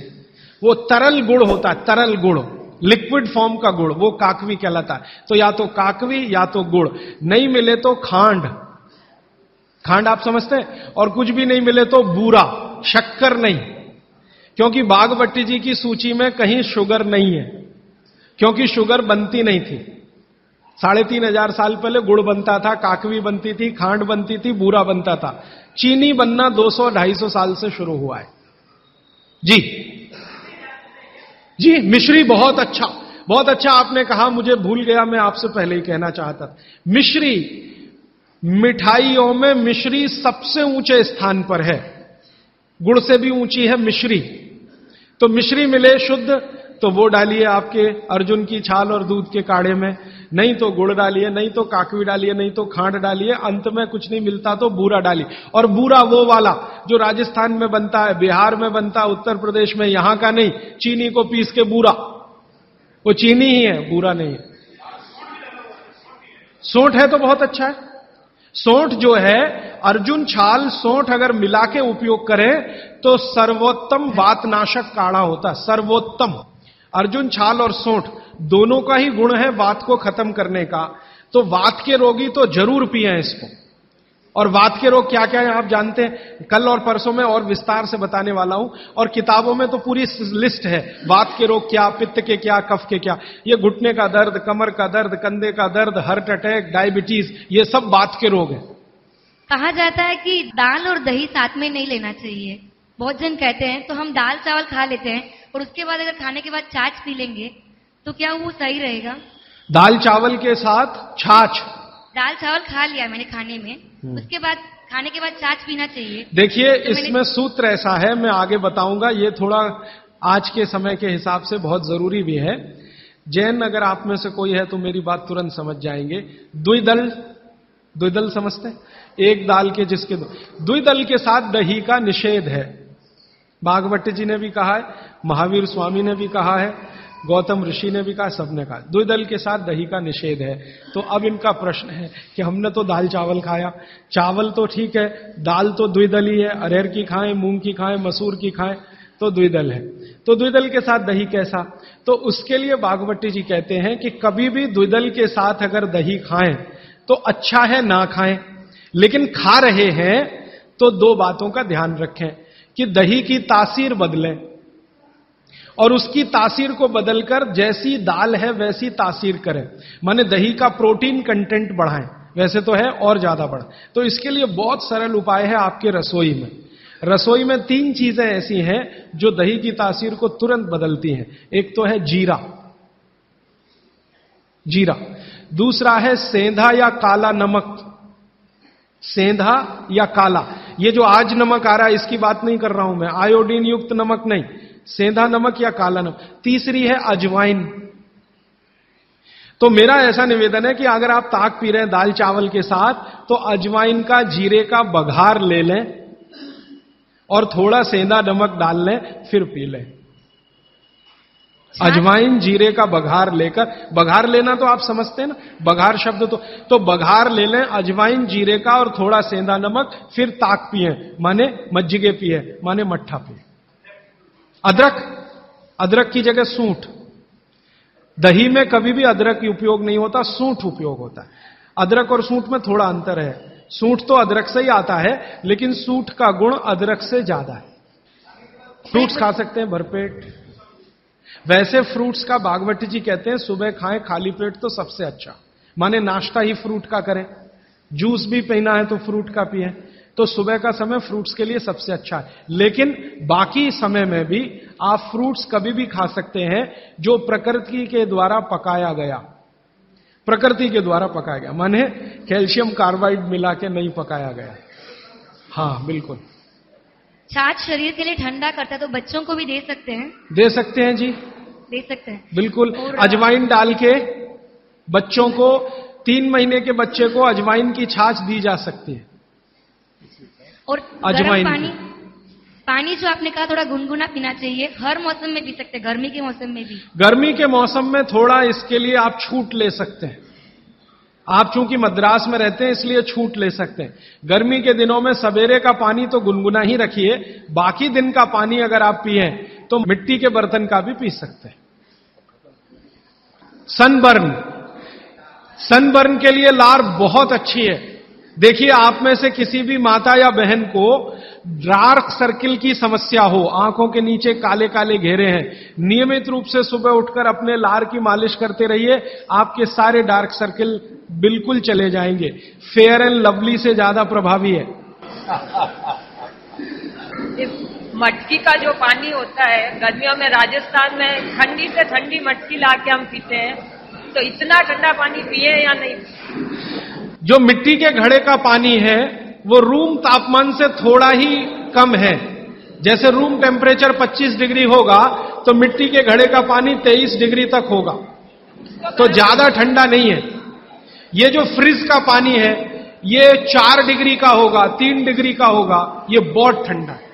वो तरल गुड़ होता है, तरल गुड़, लिक्विड फॉर्म का गुड़, वो काकवी कहलाता है। तो या तो काकवी या तो गुड़, नहीं मिले तो खांड। खांड आप समझते हैं? और कुछ भी नहीं मिले तो बूरा, शक्कर नहीं, क्योंकि बागवती जी की सूची में कहीं शुगर नहीं है, क्योंकि शुगर बनती नहीं थी। 3500 साल पहले गुड़ बनता था, काकवी बनती थी, खांड बनती थी, बूरा बनता था। चीनी बनना 200-250 साल से शुरू हुआ है। जी, मिश्री बहुत अच्छा, बहुत अच्छा आपने कहा, मुझे भूल गया, मैं आपसे पहले ही कहना चाहता था। मिश्री, मिठाइयों में मिश्री सबसे ऊंचे स्थान पर है, गुड़ से भी ऊंची है मिश्री। तो मिश्री मिले शुद्ध तो वो डालिए आपके अर्जुन की छाल और दूध के काढ़े में, नहीं तो गुड़ डालिए, नहीं तो काकवी डालिए, नहीं तो खांड डालिए, अंत में कुछ नहीं मिलता तो बूरा डालिए। और बूरा वो वाला जो राजस्थान में बनता है, बिहार में बनता है, उत्तर प्रदेश में, यहां का नहीं, चीनी को पीस के बूरा, वो चीनी ही है, बूरा नहीं है। सोंठ है तो बहुत अच्छा है। सोंठ जो है, अर्जुन छाल सोंठ अगर मिला के उपयोग करें तो सर्वोत्तम वातनाशक काढ़ा होता है, सर्वोत्तम। अर्जुन, छाल और सोंठ दोनों का ही गुण है वात को खत्म करने का, तो वात के रोगी तो जरूर पिए इसको। और वात के रोग क्या क्या है आप जानते हैं, कल और परसों में और विस्तार से बताने वाला हूं, और किताबों में तो पूरी लिस्ट है, वात के रोग क्या, पित्त के क्या, कफ के क्या। ये घुटने का दर्द, कमर का दर्द, कंधे का दर्द, हार्ट अटैक, डायबिटीज, ये सब वात के रोग है। कहा जाता है कि दाल और दही साथ में नहीं लेना चाहिए, बहुत जन कहते हैं। तो हम दाल चावल खा लेते हैं और उसके बाद अगर खाने के बाद छाछ पी लेंगे तो क्या वो सही रहेगा? दाल चावल के साथ छाछ, दाल चावल खा लिया मैंने खाने में, उसके बाद खाने के बाद छाछ पीना चाहिए। देखिए तो इसमें सूत्र ऐसा है, मैं आगे बताऊंगा, ये थोड़ा आज के समय के हिसाब से बहुत जरूरी भी है। जैन अगर आप में से कोई है तो मेरी बात तुरंत समझ जाएंगे। द्विदल समझते हैं, एक दाल के जिसके द्विदल के साथ दही का निषेध है। भागवत जी ने भी कहा है, महावीर स्वामी ने भी कहा है, गौतम ऋषि ने भी कहा, सबने कहा द्विदल के साथ दही का निषेध है। तो अब इनका प्रश्न है कि हमने तो दाल चावल खाया, चावल तो ठीक है, दाल तो द्विदल ही है, अरहर की खाएं, मूंग की खाएं, मसूर की खाएं तो द्विदल है, तो द्विदल के साथ दही कैसा? तो उसके लिए भागवती जी कहते हैं कि कभी भी द्विदल के साथ अगर दही खाएं तो अच्छा है ना खाएं, लेकिन खा रहे हैं तो दो बातों का ध्यान रखें कि दही की तासीर बदलें और उसकी तासीर को बदलकर जैसी दाल है वैसी तासीर करें, माने दही का प्रोटीन कंटेंट बढ़ाएं, वैसे तो है और ज्यादा बढ़ाएं। तो इसके लिए बहुत सरल उपाय है आपके रसोई में। रसोई में 3 चीजें ऐसी हैं जो दही की तासीर को तुरंत बदलती हैं। एक तो है जीरा, दूसरा है सेंधा या काला नमक, सेंधा या काला, ये जो आज नमक आ रहा है इसकी बात नहीं कर रहा हूं मैं, आयोडीन युक्त नमक नहीं, सेंधा नमक या काला नमक। तीसरी है अजवाइन। तो मेरा ऐसा निवेदन है कि अगर आप ताक पी रहे हैं दाल चावल के साथ तो अजवाइन का, जीरे का बघार ले लें और थोड़ा सेंधा नमक डाल लें, फिर पी लें। अजवाइन जीरे का बघार लेकर, बघार लेना तो आप समझते हैं ना, बघार शब्द तो बघार ले लें अजवाइन जीरे का और थोड़ा सेंधा नमक, फिर ताक पिए, माने मज्जिगे पिए, माने मट्ठा पिए। अदरक की जगह सूंठ, दही में कभी भी अदरक उपयोग नहीं होता, सूंठ उपयोग होता है। अदरक और सूंठ में थोड़ा अंतर है, सूंठ तो अदरक से ही आता है लेकिन सूंठ का गुण अदरक से ज्यादा है। फ्रूट्स खा सकते हैं भरपेट, वैसे फ्रूट्स का भागवती जी कहते हैं सुबह खाएं खाली पेट तो सबसे अच्छा, माने नाश्ता ही फ्रूट का करें, जूस भी पीना है तो फ्रूट का पिए, तो सुबह का समय फ्रूट्स के लिए सबसे अच्छा है। लेकिन बाकी समय में भी आप फ्रूट्स कभी भी खा सकते हैं जो प्रकृति के द्वारा पकाया गया, माने कैल्शियम कार्बाइड मिला के नहीं पकाया गया। हाँ बिल्कुल। छाछ शरीर के लिए ठंडा करता है तो बच्चों को भी दे सकते हैं? दे सकते हैं जी, दे सकते हैं बिल्कुल। अजवाइन डाल के बच्चों को, 3 महीने के बच्चे को अजवाइन की छाछ दी जा सकती है। और गर्म पानी जो आपने कहा थोड़ा गुनगुना पीना चाहिए, हर मौसम में पी सकते हैं, गर्मी के मौसम में भी? गर्मी के मौसम में थोड़ा इसके लिए आप छूट ले सकते हैं। आप चूंकि मद्रास में रहते हैं इसलिए छूट ले सकते हैं। गर्मी के दिनों में सवेरे का पानी तो गुनगुना ही रखिए, बाकी दिन का पानी अगर आप पिए तो मिट्टी के बर्तन का भी पी सकते हैं। सनबर्न के लिए लार बहुत अच्छी है। देखिए आप में से किसी भी माता या बहन को डार्क सर्किल की समस्या हो, आंखों के नीचे काले काले घेरे हैं, नियमित रूप से सुबह उठकर अपने लार की मालिश करते रहिए, आपके सारे डार्क सर्किल बिल्कुल चले जाएंगे। फेयर एंड लवली से ज्यादा प्रभावी है। मटकी का जो पानी होता है गर्मियों में राजस्थान में ठंडी से ठंडी मटकी लाके हम पीते हैं, तो इतना ठंडा पानी पिए या नहीं? जो मिट्टी के घड़े का पानी है वो रूम तापमान से थोड़ा ही कम है। जैसे रूम टेम्परेचर 25 डिग्री होगा तो मिट्टी के घड़े का पानी 23 डिग्री तक होगा, तो ज्यादा ठंडा नहीं है। ये जो फ्रिज का पानी है ये 4 डिग्री का होगा, 3 डिग्री का होगा, ये बहुत ठंडा है।